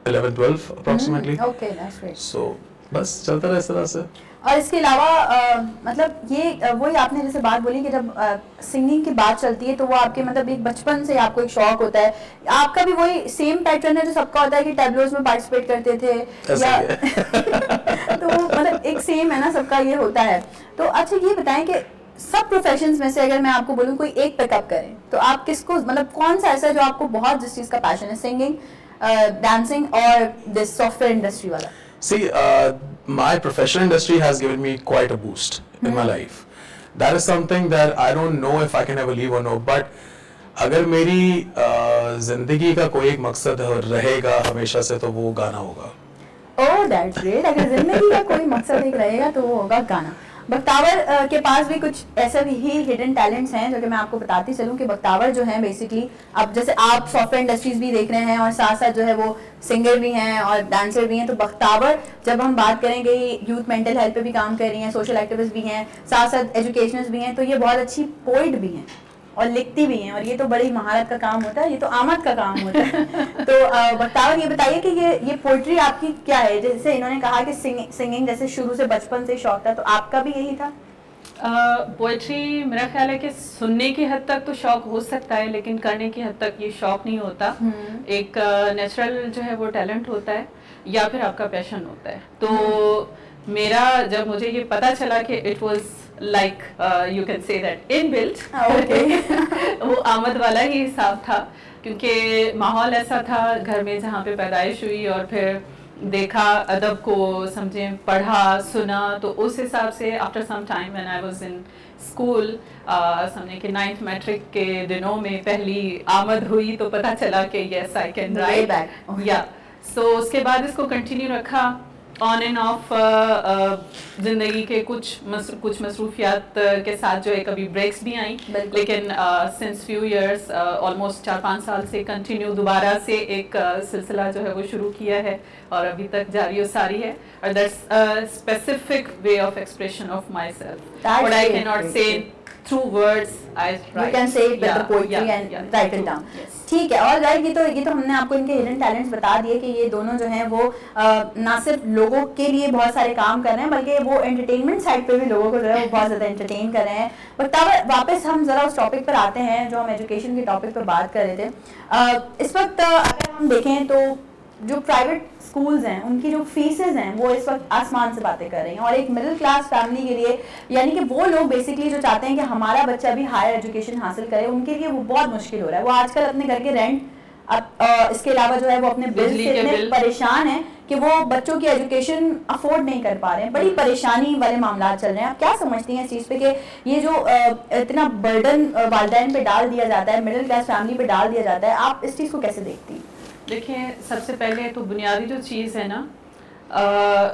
11-12 approximately. Okay, that's great. So बस चलता रहा इस तरह से। और इसके अलावा मतलब ये वही आपने जैसे बात बोली कि जब सिंगिंग की बात चलती है तो वो आपके मतलब एक बचपन से आपको एक शौक होता है, आपका भी वही सेम पैटर्न है जो सबका होता है कि टैबलोज में पार्टिसिपेट करते थे या तो मतलब एक सेम है ना, सबका ये होता है। तो अच्छा ये बताएं कि सब प्रोफेशंस में से अगर मैं आपको बोलूं कोई एक पिकअप करें तो आप किसको, मतलब कौन सा ऐसा है जो आपको बहुत जिस चीज़ का पैशन है, सिंगिंग, डांसिंग और दिस सॉफ्टवेयर इंडस्ट्री वाला? See, my professional industry has given me quite a boost in my life. That is something that I don't know if I can ever leave or no. But अगर मेरी जिंदगी का कोई एक मकसद रहेगा हमेशा से तो वो गाना होगा। Oh that's great. अगर जिंदगी का कोई मकसद एक रहेगा तो वो होगा गाना। बख्तावर के पास भी कुछ ऐसे भी ही हिडन टैलेंट्स हैं जो कि मैं आपको बताती चलूं कि बख्तावर जो है बेसिकली, अब जैसे आप सॉफ्टवेयर इंडस्ट्रीज भी देख रहे हैं और साथ साथ जो है वो सिंगर भी हैं और डांसर भी हैं, तो बख्तावर जब हम बात करेंगे यूथ मेंटल हेल्थ पे भी काम कर रही हैं, सोशल एक्टिविस्ट भी हैं, साथ साथ एजुकेशनिस्ट भी हैं, तो ये बहुत अच्छी पोइट भी हैं और लिखती भी हैं, और ये तो बड़ी महारत का काम होता है, ये तो आमद का काम होता है। तो बख्तावर ये बताइए कि ये पोइट्री आपकी क्या है? जैसे इन्होंने कहा कि सिंगिंग जैसे शुरू से बचपन से शौक था, तो आपका भी यही था? पोइट्री मेरा ख्याल है कि सुनने की हद तक तो शौक हो सकता है, लेकिन करने की हद तक ये शौक नहीं होता। एक नेचुरल जो है वो टैलेंट होता है या फिर आपका पैशन होता है। तो मेरा जब मुझे ये पता चला कि it was like you can say that inbuilt, वो आमद वाला ही हिसाब था, क्योंकि माहौल ऐसा था घर में जहाँ पे पैदाइश हुई और फिर देखा, अदब को समझें, पढ़ा, सुना, तो उस हिसाब से after some time when I was in school, समझे कि 9th मैट्रिक के दिनों में पहली आमद हुई तो पता चला कि यस आई कैन राइट या। सो उसके बाद इसको कंटिन्यू रखा ऑन एंड ऑफ, जिंदगी के कुछ मसरूफियात के साथ जो है कभी ब्रेक्स भी आई, लेकिन सिंस फ्यू इयर्स ऑलमोस्ट 4-5 साल से कंटिन्यू दोबारा से एक सिलसिला जो है वो शुरू किया है और अभी तक जारी और सारी है। और that's specific way of expression of my self, but I can not से through words I write. You can say it with the poetry and write it down. ठीक है। और राइट, ये तो हमने आपको इनके हिडन टैलेंट्स बता दिए कि ये दोनों जो हैं वो ना सिर्फ लोगों के लिए बहुत सारे काम कर रहे हैं, बल्कि वो एंटरटेनमेंट साइड पे भी लोगों को जो है वो बहुत ज़्यादा एंटरटेन कर रहे हैं। बट वापस हम ज़रा उस टॉपिक पर आते हैं जो हम एजुकेशन के टॉपिक पर बात कर रहे थे। इस वक्त अगर हम देखें तो जो प्राइवेट स्कूल्स हैं उनकी जो फीसेस हैं वो इस वक्त आसमान से बातें कर रही हैं, और एक मिडिल क्लास फैमिली के लिए, यानी कि वो लोग बेसिकली जो चाहते हैं कि हमारा बच्चा भी हायर एजुकेशन हासिल करे, उनके लिए वो बहुत मुश्किल हो रहा है। वो आजकल अपने घर के रेंट, इसके अलावा जो है वो अपने बिल से इतने परेशान हैं कि वो बच्चों की एजुकेशन अफोर्ड नहीं कर पा रहे हैं। बड़ी परेशानी वाले मामला चल रहे हैं। आप क्या समझती हैं इस चीज़ पे कि ये जो इतना बर्डन वालिदैन पे डाल दिया जाता है, मिडिल क्लास फैमिली पे डाल दिया जाता है, आप इस चीज़ को कैसे देखती हैं? देखिए, सबसे पहले तो बुनियादी जो चीज़ है ना,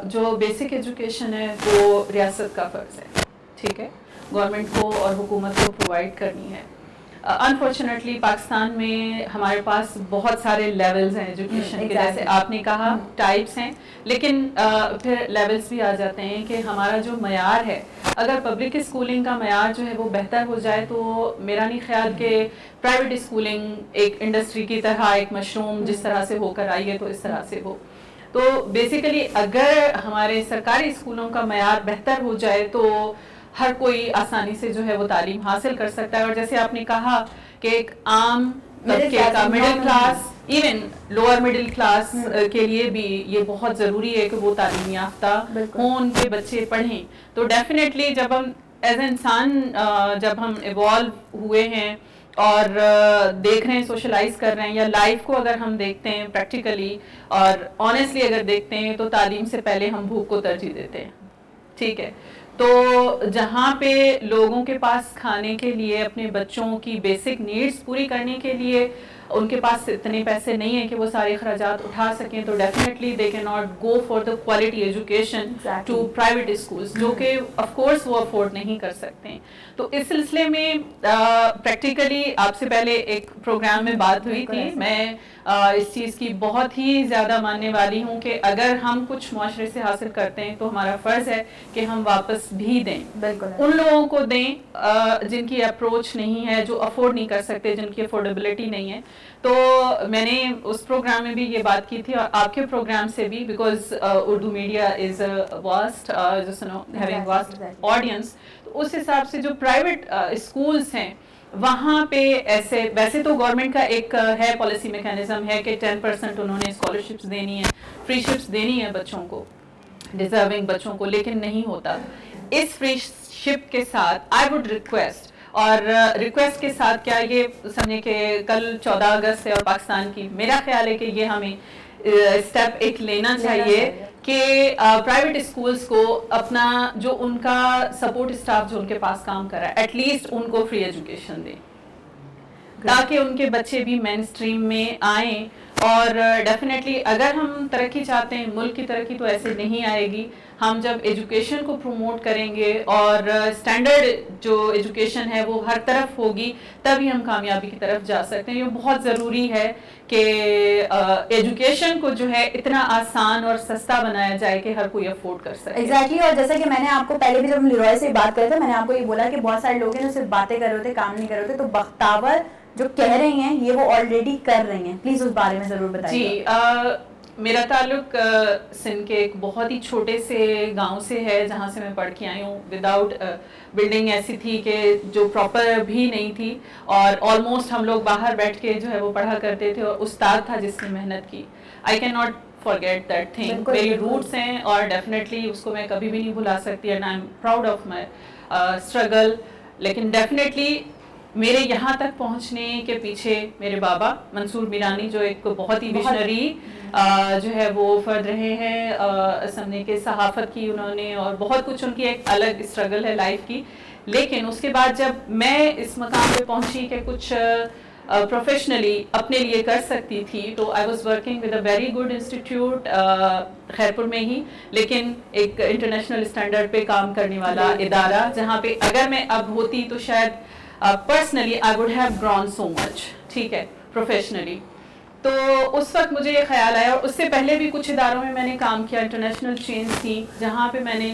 जो बेसिक एजुकेशन है वो रियासत का फ़र्ज़ है, ठीक है, गवर्नमेंट को और हुकूमत को प्रोवाइड करनी है। अनफॉर्चुनेटली पाकिस्तान में हमारे पास बहुत सारे लेवल्स हैं एजुकेशन के, जैसे आपने कहा टाइप्स हैं, लेकिन फिर लेवल्स भी आ जाते हैं कि हमारा जो मयार है, अगर पब्लिक स्कूलिंग का मयार जो है वो बेहतर हो जाए तो मेरा नहीं ख्याल कि प्राइवेट स्कूलिंग एक इंडस्ट्री की तरह, एक मशरूम जिस तरह से होकर आई है तो इस तरह से हो। तो बेसिकली अगर हमारे सरकारी स्कूलों का मयार बेहतर हो जाए तो हर कोई आसानी से जो है वो तालीम हासिल कर सकता है। और जैसे आपने कहा कि एक आम तबके का, middle class, even lower middle class के लिए भी ये बहुत ज़रूरी है कि वो तालीम याफ्ता हों, उनके बच्चे पढ़ें। तो डेफिनेटली जब हम एज इंसान जब हम इवॉल्व हुए हैं और देख रहे हैं, सोशलाइज कर रहे हैं, या लाइफ को अगर हम देखते हैं प्रैक्टिकली और ऑनेस्टली अगर देखते हैं, तो तालीम से पहले हम भूख को तरजीह देते हैं, ठीक है। तो जहाँ पे लोगों के पास खाने के लिए, अपने बच्चों की बेसिक नीड्स पूरी करने के लिए उनके पास इतने पैसे नहीं है कि वो सारे खर्चात उठा सकें, तो definitely they can not go for the quality education to private schools, जो कि ऑफ कोर्स वो अफोर्ड नहीं कर सकते हैं। तो इस सिलसिले में प्रैक्टिकली आपसे पहले एक प्रोग्राम में बात हुई थी, मैं इस चीज़ की बहुत ही ज़्यादा मानने वाली हूँ कि अगर हम कुछ मुआशरे से हासिल करते हैं तो हमारा फ़र्ज़ है कि हम वापस भी दें, बिल्कुल उन लोगों को दें जिनकी अप्रोच नहीं है, जो अफोर्ड नहीं कर सकते, जिनकी अफोर्डेबिलिटी नहीं है। तो मैंने उस प्रोग्राम में भी ये बात की थी और आपके प्रोग्राम से भी, because Urdu media is vast, just know having vast audience. तो उस हिसाब से जो प्राइवेट स्कूल्स हैं वहाँ पे ऐसे, वैसे तो गवर्नमेंट का एक है पॉलिसी मैकेनिज्म है कि 10% उन्होंने स्कॉलरशिप्स देनी है, फ्री शिप्स देनी है बच्चों को, डिजर्विंग बच्चों को, लेकिन नहीं होता। इस फ्री शिप के साथ आई वुड रिक्वेस्ट, और रिक्वेस्ट के साथ क्या, ये समझे कि कल 14 अगस्त है और पाकिस्तान की, मेरा ख्याल है कि ये हमें स्टेप एक लेना चाहिए कि प्राइवेट स्कूल्स को अपना जो उनका सपोर्ट स्टाफ जो उनके पास काम कर रहा है, एटलीस्ट उनको फ्री एजुकेशन दें, ताकि उनके बच्चे भी मेन स्ट्रीम में आएँ। और डेफिनेटली अगर हम तरक्की चाहते हैं, मुल्क की तरक्की तो ऐसे नहीं आएगी, हम जब एजुकेशन को प्रमोट करेंगे और स्टैंडर्ड जो एजुकेशन है वो हर तरफ होगी, तभी हम कामयाबी की तरफ जा सकते हैं। ये बहुत ज़रूरी है कि एजुकेशन को जो है इतना आसान और सस्ता बनाया जाए कि हर कोई अफोर्ड कर सके। एग्जैक्टली और जैसा कि मैंने आपको पहले भी जब हम लिरॉय से बात कर रहे थे, मैंने आपको ये बोला कि बहुत सारे लोग हैं जो सिर्फ बातें कर रहे होते, काम नहीं कर रहे होते। तो बख्तावर जो कह रही हैं ये वो ऑलरेडी कर रही हैं, प्लीज उस बारे में जरूर बताइए। जी, मेरा ताल्लुक सिंध के एक बहुत ही छोटे से गांव से है जहां से मैं पढ़ के आई हूँ। विदाउट बिल्डिंग ऐसी थी कि जो प्रॉपर भी नहीं थी, और ऑलमोस्ट हम लोग बाहर बैठ के जो है वो पढ़ा करते थे, और उस्ताद था जिसने मेहनत की। I can not forget that thing. मेरी रूट्स हैं और डेफिनेटली उसको मैं कभी भी नहीं भुला सकती, and I am proud of my struggle. लेकिन डेफिनेटली मेरे यहाँ तक पहुँचने के पीछे मेरे बाबा मंसूर मीरानी, जो एक बहुत ही विजनरी जो है वो फर्द रहे हैं, समझे के सहाफत की उन्होंने, और बहुत कुछ उनकी एक अलग स्ट्रगल है लाइफ की। लेकिन उसके बाद जब मैं इस मकाम पे पहुंची कि कुछ प्रोफेशनली अपने लिए कर सकती थी, तो I was working with a very good institute Khairpur में ही, लेकिन एक इंटरनेशनल स्टैंडर्ड पे काम करने वाला इदारा, जहाँ पे अगर मैं अब होती तो शायद personally I would have grown so much, ठीक है, प्रोफेशनली। तो उस वक्त मुझे ये ख्याल आया, और उससे पहले भी कुछ इदारों में मैंने काम किया, इंटरनेशनल चेन्स थी, जहाँ पे मैंने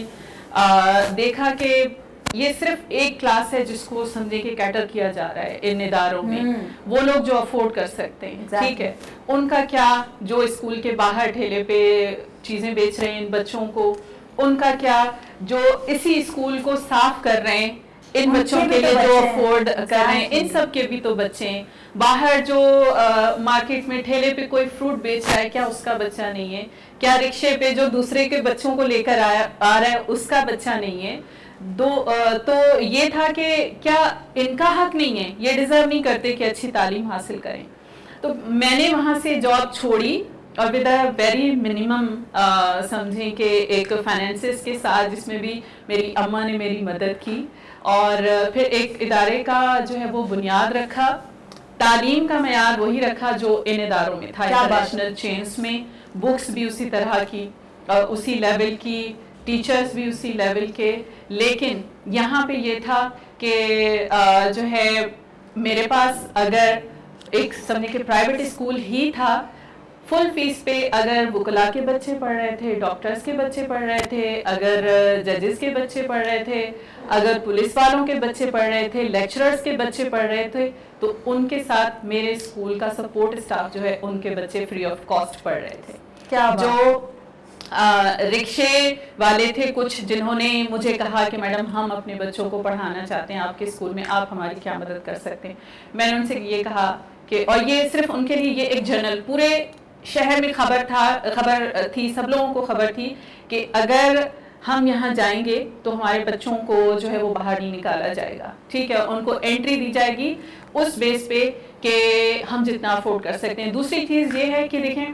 देखा कि ये सिर्फ एक क्लास है जिसको समझे कि कैटर किया जा रहा है इन इदारों में। वो लोग जो अफोर्ड कर सकते हैं, ठीक है, उनका क्या, जो स्कूल के बाहर ठेले पे चीज़ें बेच रहे हैं इन बच्चों को, उनका क्या, जो इसी स्कूल को साफ कर रहे हैं इन बच्चों के लिए, जो अफोर्ड कर रहे हैं, इन सब के भी तो बच्चे हैं। बाहर जो मार्केट में ठेले पे कोई फ्रूट बेच रहा है, क्या उसका बच्चा नहीं है? क्या रिक्शे पे जो दूसरे के बच्चों को लेकर आ रहा है, उसका बच्चा नहीं है? तो ये था कि क्या इनका हक नहीं है, ये डिजर्व नहीं करते कि अच्छी तालीम हासिल करें? तो मैंने वहाँ से जॉब छोड़ी, और विद अ वेरी मिनिमम समझें कि एक फाइनेंसेस के साथ, जिसमें भी मेरी अम्मा ने मेरी मदद की, और फिर एक इदारे का जो है वो बुनियाद रखा, तालीम का मयार वही रखा जो इन इदारों में था, इंटरनेशनल चेन्स में। बुक्स भी उसी तरह की, उसी लेवल की, टीचर्स भी उसी लेवल के। लेकिन यहाँ पे ये था कि जो है मेरे पास अगर एक समझे कि प्राइवेट स्कूल ही था, फुल फीस पे अगर वुकला के बच्चे पढ़ रहे थे, डॉक्टर्स के बच्चे पढ़ रहे थे, अगर जजेस के बच्चे पढ़ रहे थे, अगर पुलिस वालों के बच्चे पढ़ रहे थे, लेक्चरर्स के बच्चे पढ़ रहे थे, तो उनके साथ मेरे स्कूल का सपोर्ट स्टाफ जो है उनके बच्चे फ्री ऑफ कॉस्ट पढ़ रहे थे। क्या जो रिक्शे वाले थे कुछ, जिन्होंने मुझे कहा कि मैडम हम अपने बच्चों को पढ़ाना चाहते हैं आपके स्कूल में, आप हमारी क्या मदद कर सकते हैं? मैंने उनसे ये कहा कि, और ये सिर्फ उनके लिए, ये एक जर्नल पूरे शहर में खबर थी, सब लोगों को खबर थी कि अगर हम यहाँ जाएंगे तो हमारे बच्चों को जो है वो बाहर नहीं निकाला जाएगा, ठीक है, उनको एंट्री दी जाएगी उस बेस पे कि हम जितना अफोर्ड कर सकते हैं। दूसरी चीज़ ये है कि देखें,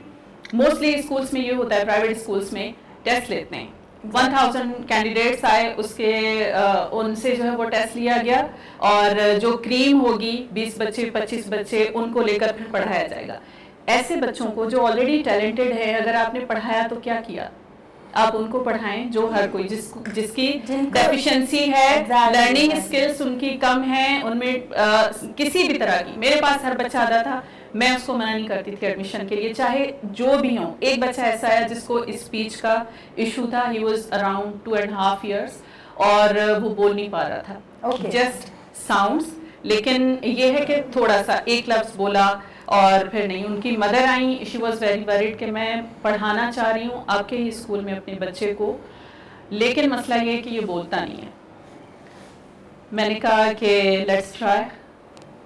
मोस्टली स्कूल्स में ये होता है, प्राइवेट स्कूल्स में टेस्ट लेते हैं, 1000 कैंडिडेट्स आए, उसके उनसे जो है वो टेस्ट लिया गया, और जो क्रीम होगी 20 बच्चे 25 बच्चे, उनको लेकर फिर पढ़ाया जाएगा। ऐसे बच्चों को जो ऑलरेडी टैलेंटेड है, अगर आपने पढ़ाया तो क्या किया? आप उनको पढ़ाएं जो हर कोई जिसकी डेफिशिएंसी है, लर्निंग स्किल्स उनकी कम है, उनमें किसी भी तरह की। मेरे पास हर बच्चा आता था, मैं उसको मना नहीं करती थी एडमिशन के लिए, चाहे जो भी हो। एक बच्चा ऐसा है जिसको स्पीच का इशू था, ही वाज अराउंड 2.5 years, और वो बोल नहीं पा रहा था, Okay. Just sounds. लेकिन ये है कि थोड़ा सा एक लफ्ज़ बोला और फिर नहीं। उनकी mother I, she was very worried कि मैं पढ़ाना चाह रही हूँ आपके ही स्कूल में अपने बच्चे को, लेकिन मसला ये है कि ये बोलता नहीं है। मैंने कहा कि लेट्स ट्राई।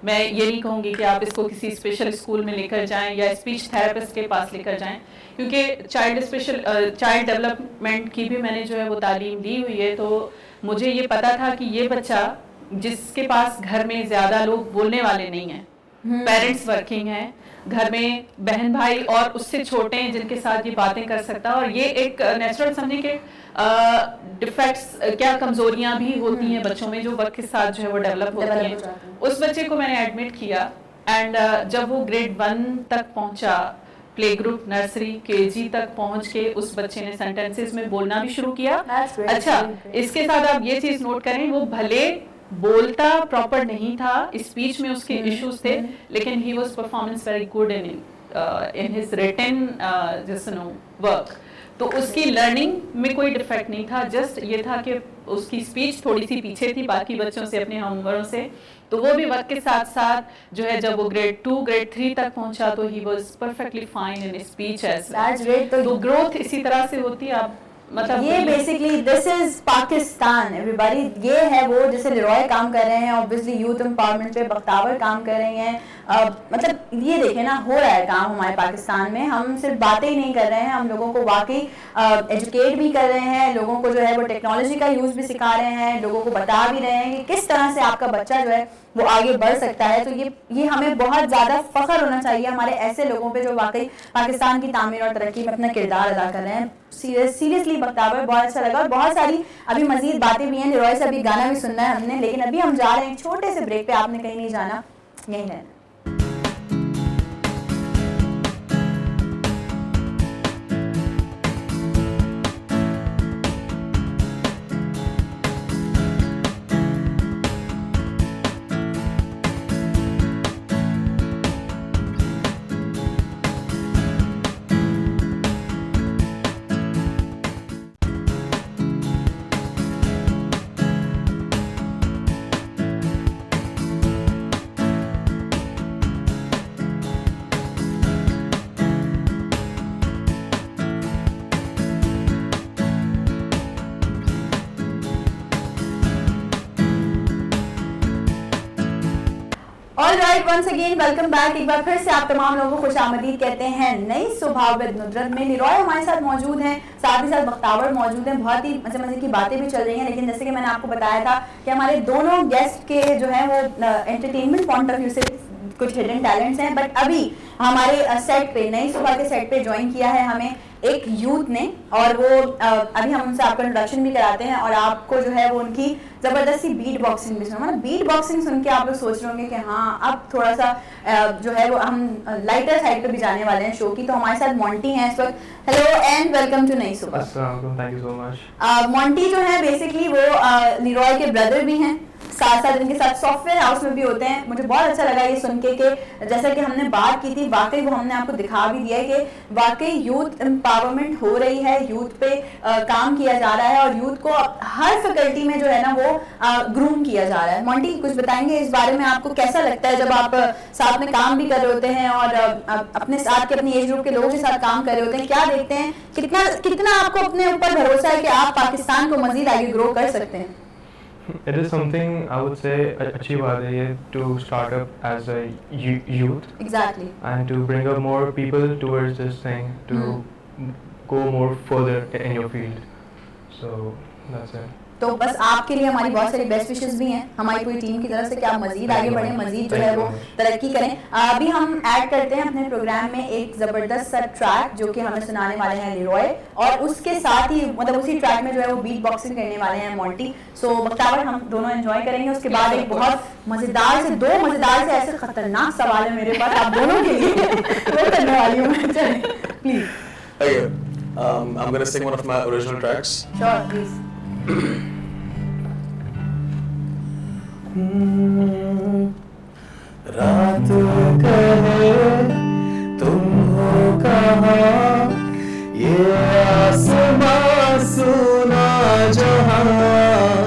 मैं ये नहीं कहूँगी कि आप इसको किसी स्पेशल स्कूल में लेकर जाएं या स्पीच थेरेपिस्ट के पास लेकर जाएं, क्योंकि चाइल्ड डेवलपमेंट की भी मैंने जो है वो तालीम ली हुई है। तो मुझे ये पता था कि ये बच्चा जिसके पास घर में ज़्यादा लोग बोलने वाले नहीं हैं, पेरेंट्स वर्किंग हैं, घर में बहन भाई और उससे छोटे हैं जिनके साथ ये बातें कर सकता है, और ये एक नेचुरल समझे कि डिफेक्ट्स क्या कमजोरियां भी होती हैं बच्चों में जो वक्त के साथ जो है वो डेवलप होती हैं। उस बच्चे को मैंने एडमिट किया एंड जब वो ग्रेड 1 तक पहुंचा, प्ले ग्रुप, नर्सरी, केजी तक पहुंच के उस बच्चे ने सेंटेंसेस में बोलना भी शुरू किया। अच्छा, इसके साथ आप ये चीज नोट करें, वो भले बोलता प्रॉपर नहीं था, स्पीच में उसके इश्यूज थे, लेकिन he was performance very good in his written work. तो उसकी लर्निंग में कोई डिफेक्ट नहीं था, जस्ट ये था कि उसकी स्पीच थोड़ी सी पीछे थी बाकी बच्चों से, अपने हम उम्रों से। तो वो भी वक्त के साथ साथ जो है, जब वो ग्रेड 2 ग्रेड 3 तक पहुंचा तो he was perfectly fine in speech as well. तो ग्रोथ इसी तरह से होती है। आप मतलब ये basically this is Pakistan everybody. ये है वो, जैसे लिरॉय काम कर रहे हैं ऑब्वियसली यूथ एम्पावरमेंट पे, बख्तावर काम कर रही हैं। मतलब ये देखें ना, हो रहा है काम हमारे पाकिस्तान में। हम सिर्फ बातें ही नहीं कर रहे हैं, हम लोगों को वाकई एजुकेट भी कर रहे हैं, लोगों को जो है वो टेक्नोलॉजी का यूज़ भी सिखा रहे हैं, लोगों को बता भी रहे हैं कि किस तरह से आपका बच्चा जो है वो आगे बढ़ सकता है। तो ये हमें बहुत ज़्यादा फ़ख्र होना चाहिए हमारे ऐसे लोगों पे जो वाकई पाकिस्तान की तामीर और तरक्की में अपना किरदार अदा कर रहे हैं। सीरियसली बख्तावर, बहुत अच्छा लगा। और बहुत सारी अभी मजीद बातें भी हैं, लिरॉय से अभी गाना भी सुनना है हमने, लेकिन अभी हम जा रहे हैं छोटे से ब्रेक पे। आपने कहीं नहीं जाना, यहीं रहना। Alright, once again welcome back. एक बार फिर से आप तमाम लोगों को खुशामदीद कहते हैं नई सुबह विद नुसरत में। लिरॉय हमारे साथ मौजूद हैं, साथ ही साथ बख्तावर मौजूद हैं। बहुत ही मजे मजे की बातें भी चल रही हैं, लेकिन जैसे कि मैंने आपको बताया था कि हमारे दोनों गेस्ट के जो है वो एंटरटेनमेंट पॉइंट ऑफ व्यू से कुछ हिडन टैलेंट्स हैं। बट अभी हमारे सेट पे, नई सुबह के सेट पे ज्वाइन किया है हमें एक यूथ ने, और वो अभी हम उनसे आपका इंट्रोडक्शन भी कराते हैं और आपको जो है वो उनकी ज़बरदस्ती बीट बॉक्सिंग भी सुना। बीट बॉक्सिंग सुन के आप लोग सोच रहे होंगे कि हाँ अब थोड़ा सा जो है वो हम लाइटर साइड पे भी जाने वाले हैं शो की। तो हमारे साथ मोंटी हैं इस वक्त। हेलो एंड वेलकम टू नई सुबह। Thank you so much. Monty जो है बेसिकली वो लिरॉय के ब्रदर भी हैं, साथ साथ इनके साथ सॉफ्टवेयर हाउस में भी होते हैं। मुझे बहुत अच्छा लगा ये सुन के कि जैसा कि हमने बात की थी, वाकई वो हमने आपको दिखा भी दिया है कि वाकई यूथ एम्पावरमेंट हो रही है, यूथ पे काम किया जा रहा है और यूथ को हर फैकल्टी में जो है ना वो ग्रूम किया जा रहा है। मोंटी कुछ बताएंगे इस बारे में, आपको कैसा लगता है जब आप साथ में काम भी कर रहे होते हैं और अपने साथ के अपनी एज ग्रुप के लोगों के साथ काम कर रहे होते हैं? क्या देखते हैं, कितना आपको अपने ऊपर भरोसा है कि आप पाकिस्तान को मजीद आगे ग्रो कर सकते हैं? It is something I would say अच्छी बात है ये to start up as a youth. Exactly. And to bring up more people towards this thing to go more further in your field. So that's it. तो बस आपके लिए हमारी बहुत सारी बेस्ट विशेस भी हैं हमारी पूरी टीम की तरफ से कि आप मजीद आगे बढ़ें, मजीद जो है वो तरक्की करें। अभी हम ऐड करते हैं अपने प्रोग्राम में एक ज़बरदस्त सा ट्रैक जो कि हमें सुनाने वाले हैं लिरॉय, और उसके साथ ही मतलब उसी ट्रैक में जो है वो बीट बॉक्सिंग करने वाले हैं मोंटी। सो बख्तावर, हम दोनों एंजॉय करेंगे। उसके बाद एक बहुत मज़ेदार से, दो मज़ेदार से ऐसे खतरनाक सवाल है मेरे पास आप दोनों के लिए वो करने वाली हूँ मैं। चलें please. Okay, I'm gonna sing one of my original tracks. Sure, please. रात कहे तुम हो कहाँ, ये आसमां सुना जहाँ,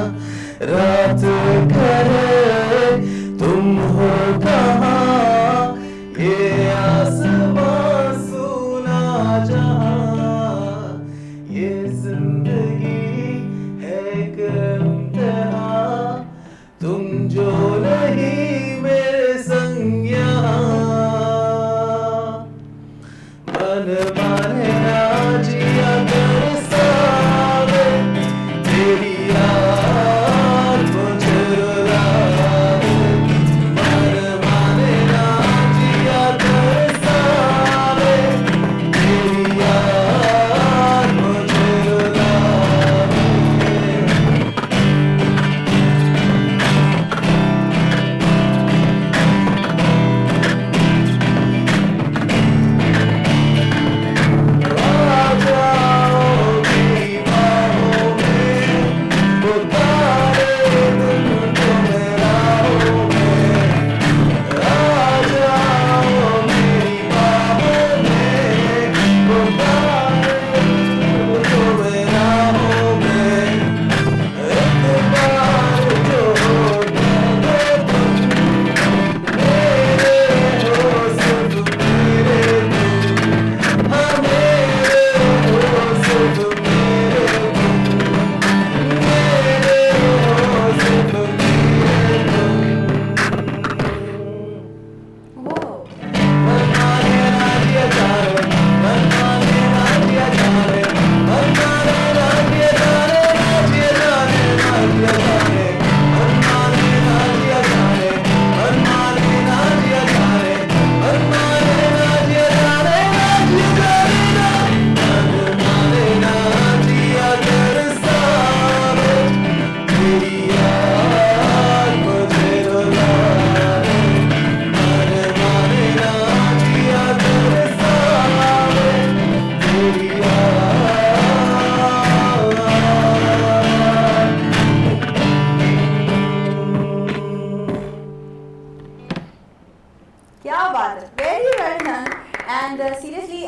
क्या बात है, very well done. And seriously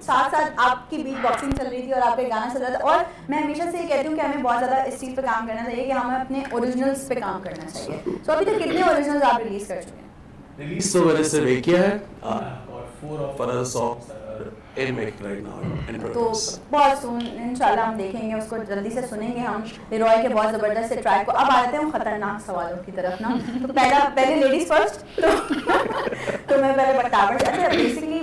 साथ साथ आपकी बीट बॉक्सिंग चल रही थी और आपका गाना चल रहा था, और मैं हमेशा से ये कहती हूँ कि हमें बहुत ज़्यादा इस चीज़ पे काम करना चाहिए कि हमें अपने ओरिजिनल्स पे काम करना चाहिए। सो अभी तक कितने ओरिजिनल्स आप रिलीज कर चुके हैं? रिलीज तो मैंने सिर्फ एक किया है, और 4 of other songs that are in making right now in तो progress. बहुत सुन इंशाल्लाह हम देखेंगे उसको, जल्दी से सुनेंगे हम लेरॉय के बहुत ज़बरदस्त से ट्रैक को। अब आते हैं हम खतरनाक सवालों की तरफ ना। तो पहले लेडीज फर्स्ट, तो मैं पहले बटावर। अच्छा, बेसिकली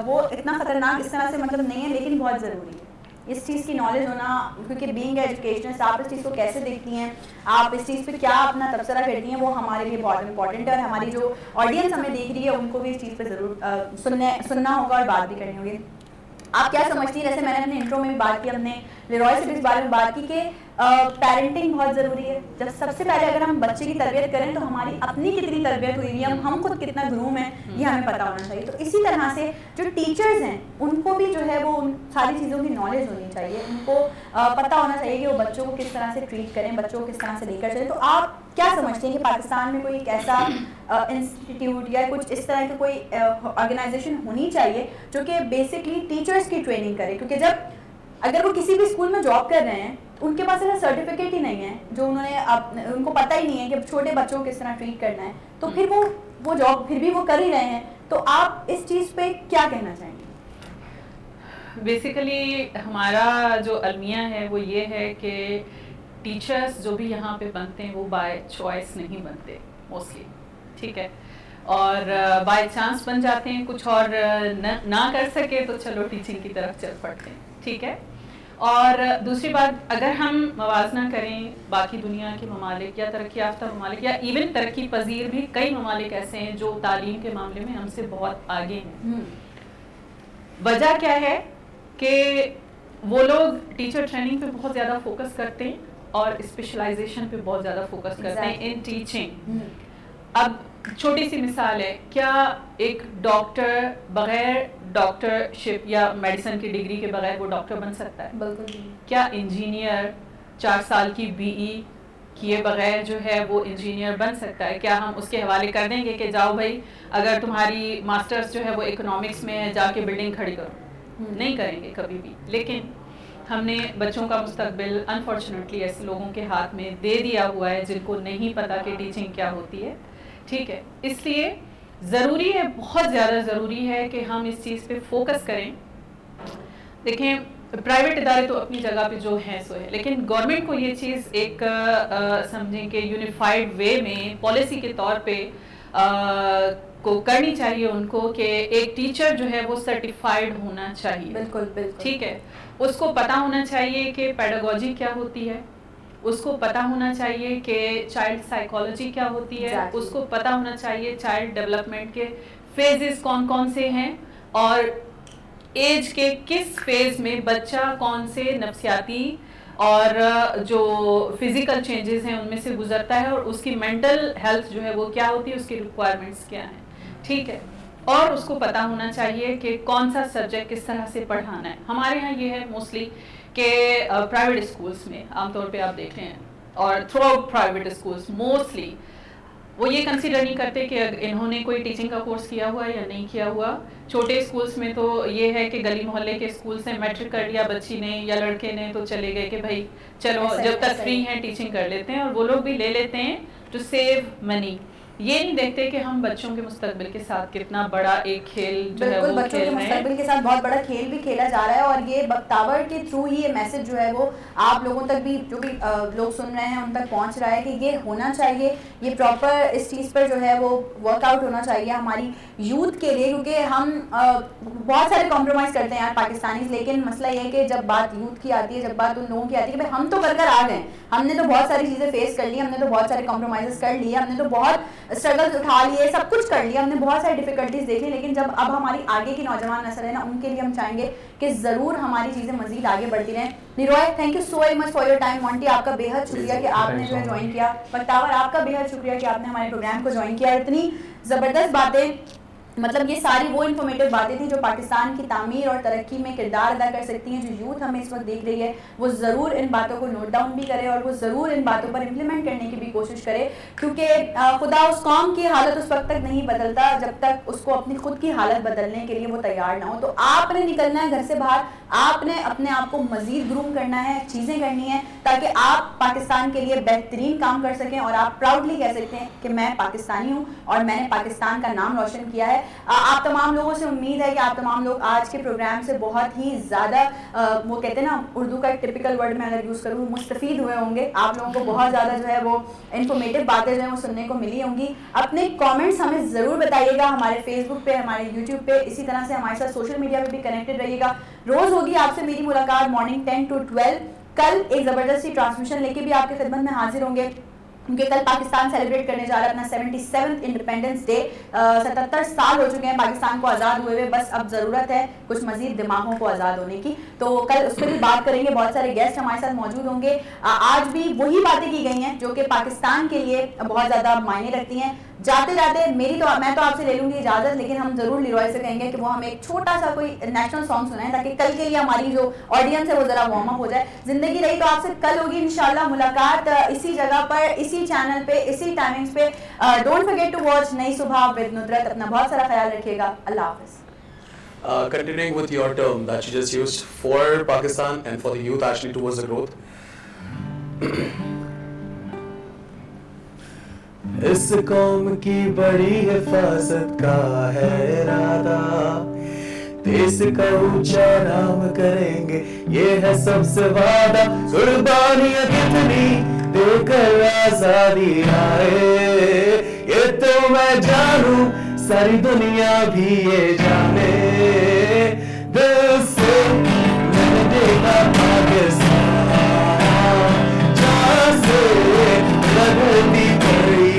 वो इतना खतरनाक इस तरह से मतलब नहीं है, लेकिन बहुत ज़रूरी है इस चीज़ की नॉलेज होना, क्योंकि बीइंग एजुकेशनिस्ट आप इस चीज़ को कैसे देखती हैं, आप इस चीज़ पे क्या अपना तबसरा करती हैं, वो हमारे लिए बहुत इंपॉर्टेंट है, और हमारी जो ऑडियंस हमें देख रही है उनको भी इस चीज़ पे ज़रूर सुनना होगा और बात भी करनी होगी। आप क्या समझती हैं, जैसे मैंने अपने इंट्रो में भी बात की, हमने लेरॉय से भी इस बारे में बात की कि पेरेंटिंग बहुत ज़रूरी है। जब सबसे पहले अगर हम बच्चे की तरबियत करें तो हमारी अपनी कितनी तरबियत हुई है, हम खुद कितना ग्रूम है, ये हमें पता होना चाहिए। तो इसी तरह से जो टीचर्स हैं उनको भी जो है वो उन सारी चीज़ों की नॉलेज होनी चाहिए, उनको पता होना चाहिए कि वो बच्चों को किस तरह से ट्रीट करें, बच्चों को किस तरह से लेकर चलें। तो आप क्या समझते हैं कि पाकिस्तान में कोई एक ऐसा इंस्टीट्यूट या कुछ इस तरह की कोई ऑर्गेनाइजेशन होनी चाहिए जो कि बेसिकली टीचर्स की ट्रेनिंग करे? क्योंकि जब अगर वो किसी भी स्कूल में जॉब कर रहे हैं, उनके पास ऐसा सर्टिफिकेट ही नहीं है, जो उनको पता ही नहीं है कि छोटे बच्चों को किस तरह ट्रीट करना है, तो फिर वो जॉब फिर भी वो कर ही रहे हैं। तो आप इस चीज़ पे क्या कहना चाहेंगे? बेसिकली हमारा जो अलमिया है वो ये है कि टीचर्स जो भी यहाँ पे बनते हैं वो बाय चॉइस नहीं बनते मोस्टली, ठीक है, और बाय चांस बन जाते हैं, कुछ और ना कर सके तो चलो टीचिंग की तरफ चल पड़ते हैं, ठीक है। और दूसरी बात, अगर हम मवाजना करें बाकी दुनिया के ममालिक या तरक्की याफ्ता ममालिक या इवन तरक्की पजीर भी कई ममालिक ऐसे हैं जो तालीम के मामले में हमसे बहुत आगे हैं। वजह क्या है कि वो लोग टीचर ट्रेनिंग पे बहुत ज़्यादा फोकस करते हैं और स्पेशलाइजेशन पे बहुत ज़्यादा फोकस करते हैं इन टीचिंग। अब छोटी सी मिसाल है, क्या एक डॉक्टर बगैर डॉक्टरशिप या मेडिसिन की डिग्री के बगैर वो डॉक्टर बन सकता है? बिल्कुल नहीं। क्या इंजीनियर 4 साल की बीई किए बगैर जो है वो इंजीनियर बन सकता है? क्या हम उसके हवाले कर देंगे कि जाओ भाई, अगर तुम्हारी मास्टर्स जो है वो इकोनॉमिक्स में है, जाके बिल्डिंग खड़ी करो? नहीं करेंगे कभी भी। लेकिन हमने बच्चों का मुस्तकबिल अनफॉर्चुनेटली ऐसे लोगों के हाथ में दे दिया हुआ है जिनको नहीं पता कि टीचिंग क्या होती है, ठीक है। इसलिए ज़रूरी है, बहुत ज़्यादा ज़रूरी है कि हम इस चीज़ पे फोकस करें। देखें, प्राइवेट इदारे तो अपनी जगह पे जो है सो है, लेकिन गवर्नमेंट को ये चीज़ एक समझें कि यूनिफाइड वे में पॉलिसी के तौर पे को करनी चाहिए उनको कि एक टीचर जो है वो सर्टिफाइड होना चाहिए। बिल्कुल बिल्कुल, ठीक है, उसको पता होना चाहिए कि पेडागोजी क्या होती है, उसको पता होना चाहिए कि चाइल्ड साइकोलॉजी क्या होती है, Exactly. उसको पता होना चाहिए चाइल्ड डेवलपमेंट के फेजेस कौन कौन से हैं और एज के किस फेज में बच्चा कौन से नफ्सियाती और जो फिजिकल चेंजेस हैं उनमें से गुजरता है और उसकी मेंटल हेल्थ जो है वो क्या होती है, उसकी रिक्वायरमेंट्स क्या हैं, ठीक है। और उसको पता होना चाहिए कि कौन सा सब्जेक्ट किस तरह से पढ़ाना है। हमारे यहाँ ये है मोस्टली कि प्राइवेट स्कूल्स में आमतौर पे आप देख रहे हैं और through out private schools mostly वो ये कंसीडर नहीं करते कि इन्होंने कोई टीचिंग का कोर्स किया हुआ है या नहीं किया हुआ। छोटे स्कूल्स में तो ये है कि गली मोहल्ले के स्कूल से मैट्रिक कर लिया बच्ची ने या लड़के ने तो चले गए कि भाई चलो जब तक फ्री हैं टीचिंग कर लेते हैं, और वो लोग भी ले लेते हैं टू सेव मनी। ये नहीं देखते कि हम बच्चों के मुस्तकबिल के साथ कितना बड़ा एक खेल जो है वो बच्चों के मुस्तकबिल के साथ बहुत बड़ा खेल भी खेला जा रहा है, और ये बख्तावर के थ्रू ही ये मैसेज जो है वो आप लोगों तक भी, जो भी लोग सुन रहे हैं उन तक पहुंच रहा है कि ये होना चाहिए, ये प्रॉपर इस चीज़ पर जो है वो वर्कआउट होना चाहिए हमारी यूथ के लिए। क्योंकि हम बहुत सारे कॉम्प्रोमाइज़ करते हैं यार पाकिस्तानीज, लेकिन मसला ये है कि जब बात यूथ की आती है, जब बात उन लोगों की आती है कि भाई हम तो कर आ गए, हमने तो बहुत सारी चीज़ें फेस कर ली, हमने तो बहुत सारे कॉम्प्रोमाइज़ कर लिए, हमने तो बहुत स्ट्रगल्स उठा लिए, सब कुछ कर लिया, हमने बहुत सारी डिफिकल्टीज देखी, लेकिन जब अब हमारी आगे की नौजवान नस्ल है ना, उनके लिए हम चाहेंगे कि ज़रूर हमारी चीज़ें मज़ीद आगे बढ़ती रहें। Leroy, thank you so much for your time. Monty, आपका बेहद शुक्रिया कि आपने जो है ज्वाइन किया। बख्तावर, आपका बेहद शुक्रिया कि आपने हमारे प्रोग्राम को ज्वाइन किया। इतनी ज़बरदस्त बातें मतलब ये सारी वो इन्फॉर्मेटिव बातें थी जो पाकिस्तान की तामीर और तरक्की में किरदार अदा कर सकती हैं। जो यूथ हमें इस वक्त देख रही है वो ज़रूर इन बातों को नोट डाउन भी करे और वो ज़रूर इन बातों पर इम्प्लीमेंट करने की भी कोशिश करे, क्योंकि खुदा उस कौम की हालत उस वक्त तक नहीं बदलता जब तक उसको अपनी खुद की हालत बदलने के लिए वो तैयार ना हो। तो आपने निकलना है घर से बाहर, आपने अपने आप को मज़ीद ग्रूम करना है, चीज़ें करनी है ताकि आप पाकिस्तान के लिए बेहतरीन काम कर सकें और आप प्राउडली कह सकते हैं कि मैं पाकिस्तानी हूँ और मैंने पाकिस्तान का नाम रोशन किया है। आप तमाम लोगों से उम्मीद है कि आप तमाम लोग आज के प्रोग्राम से बहुत ही ज़्यादा वो कहते हैं ना, उर्दू का एक टिपिकल वर्ड मैं अगर यूज़ करूँ, मुस्तफ़ीद हुए होंगे। आप लोगों को बहुत ज़्यादा जो है वो इन्फॉर्मेटिव बातें जो है वो सुनने को मिली होंगी। अपने कमेंट्स हमें ज़रूर बताइएगा हमारे फेसबुक पे, हमारे यूट्यूब पे, इसी तरह से हमारे साथ सोशल मीडिया पे भी कनेक्टेड रहिएगा। रोज़ होगी आपसे मेरी मुलाकात मॉर्निंग 10 to 12। कल एक ज़बरदस्ती ट्रांसमिशन लेके भी आपकी खिदमत में हाजिर होंगे, क्योंकि कल पाकिस्तान सेलिब्रेट करने जा रहा है अपना 77th इंडिपेंडेंस डे। 77 साल हो चुके हैं पाकिस्तान को आज़ाद हुए हुए, बस अब ज़रूरत है कुछ मज़ीद दिमागों को आज़ाद होने की। तो कल उस पर भी बात करेंगे, बहुत सारे गेस्ट हमारे साथ मौजूद होंगे। आज भी वही बातें की गई हैं जो कि पाकिस्तान के लिए बहुत ज़्यादा मायने रखती हैं। जाते जाते मैं तो आपसे ले लूँगी इजाज़त, लेकिन हम ज़रूर लीरॉय से कहेंगे कि वो हमें एक छोटा सा कोई नेशनल सॉन्ग सुनाएं ताकि कल के लिए हमारी जो ऑडियंस है वो ज़रा वार्म अप हो जाए। ज़िंदगी रही तो आपसे कल होगी इंशाल्लाह मुलाकात, इसी जगह पर, इसी चैनल पे, इसी टाइमिंग्स पे। डोंट फॉरगेट टू वॉच नई सुबह विद नुदरत। अपना बहुत सारा ख्याल रखिएगा। अल्लाह हाफ़िज़। Continuing with your term that you just used for Pakistan and for the youth actually towards the growth. इस कौम की बड़ी हिफाजत का है इरादा, देश का ऊंचा नाम करेंगे ये है सबसे वादा। कुर्बानियां कितनी देकर आजादी आए ये तो मैं जानूं, सारी दुनिया भी ये जाने। दिल से मैंने देखा पाकिस्तान, जहाँ से लगती पड़ी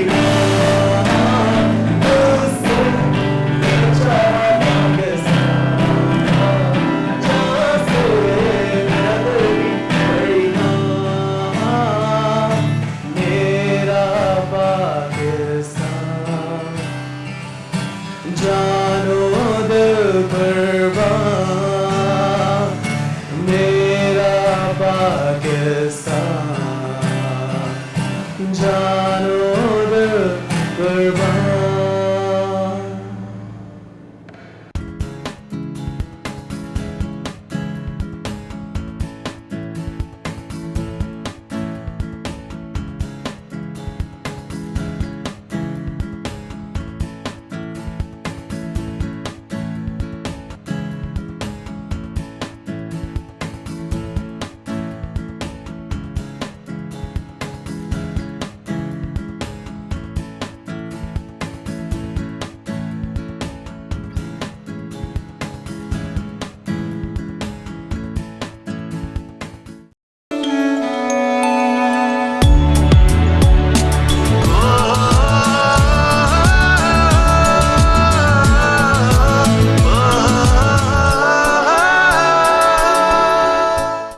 जानो दिल पर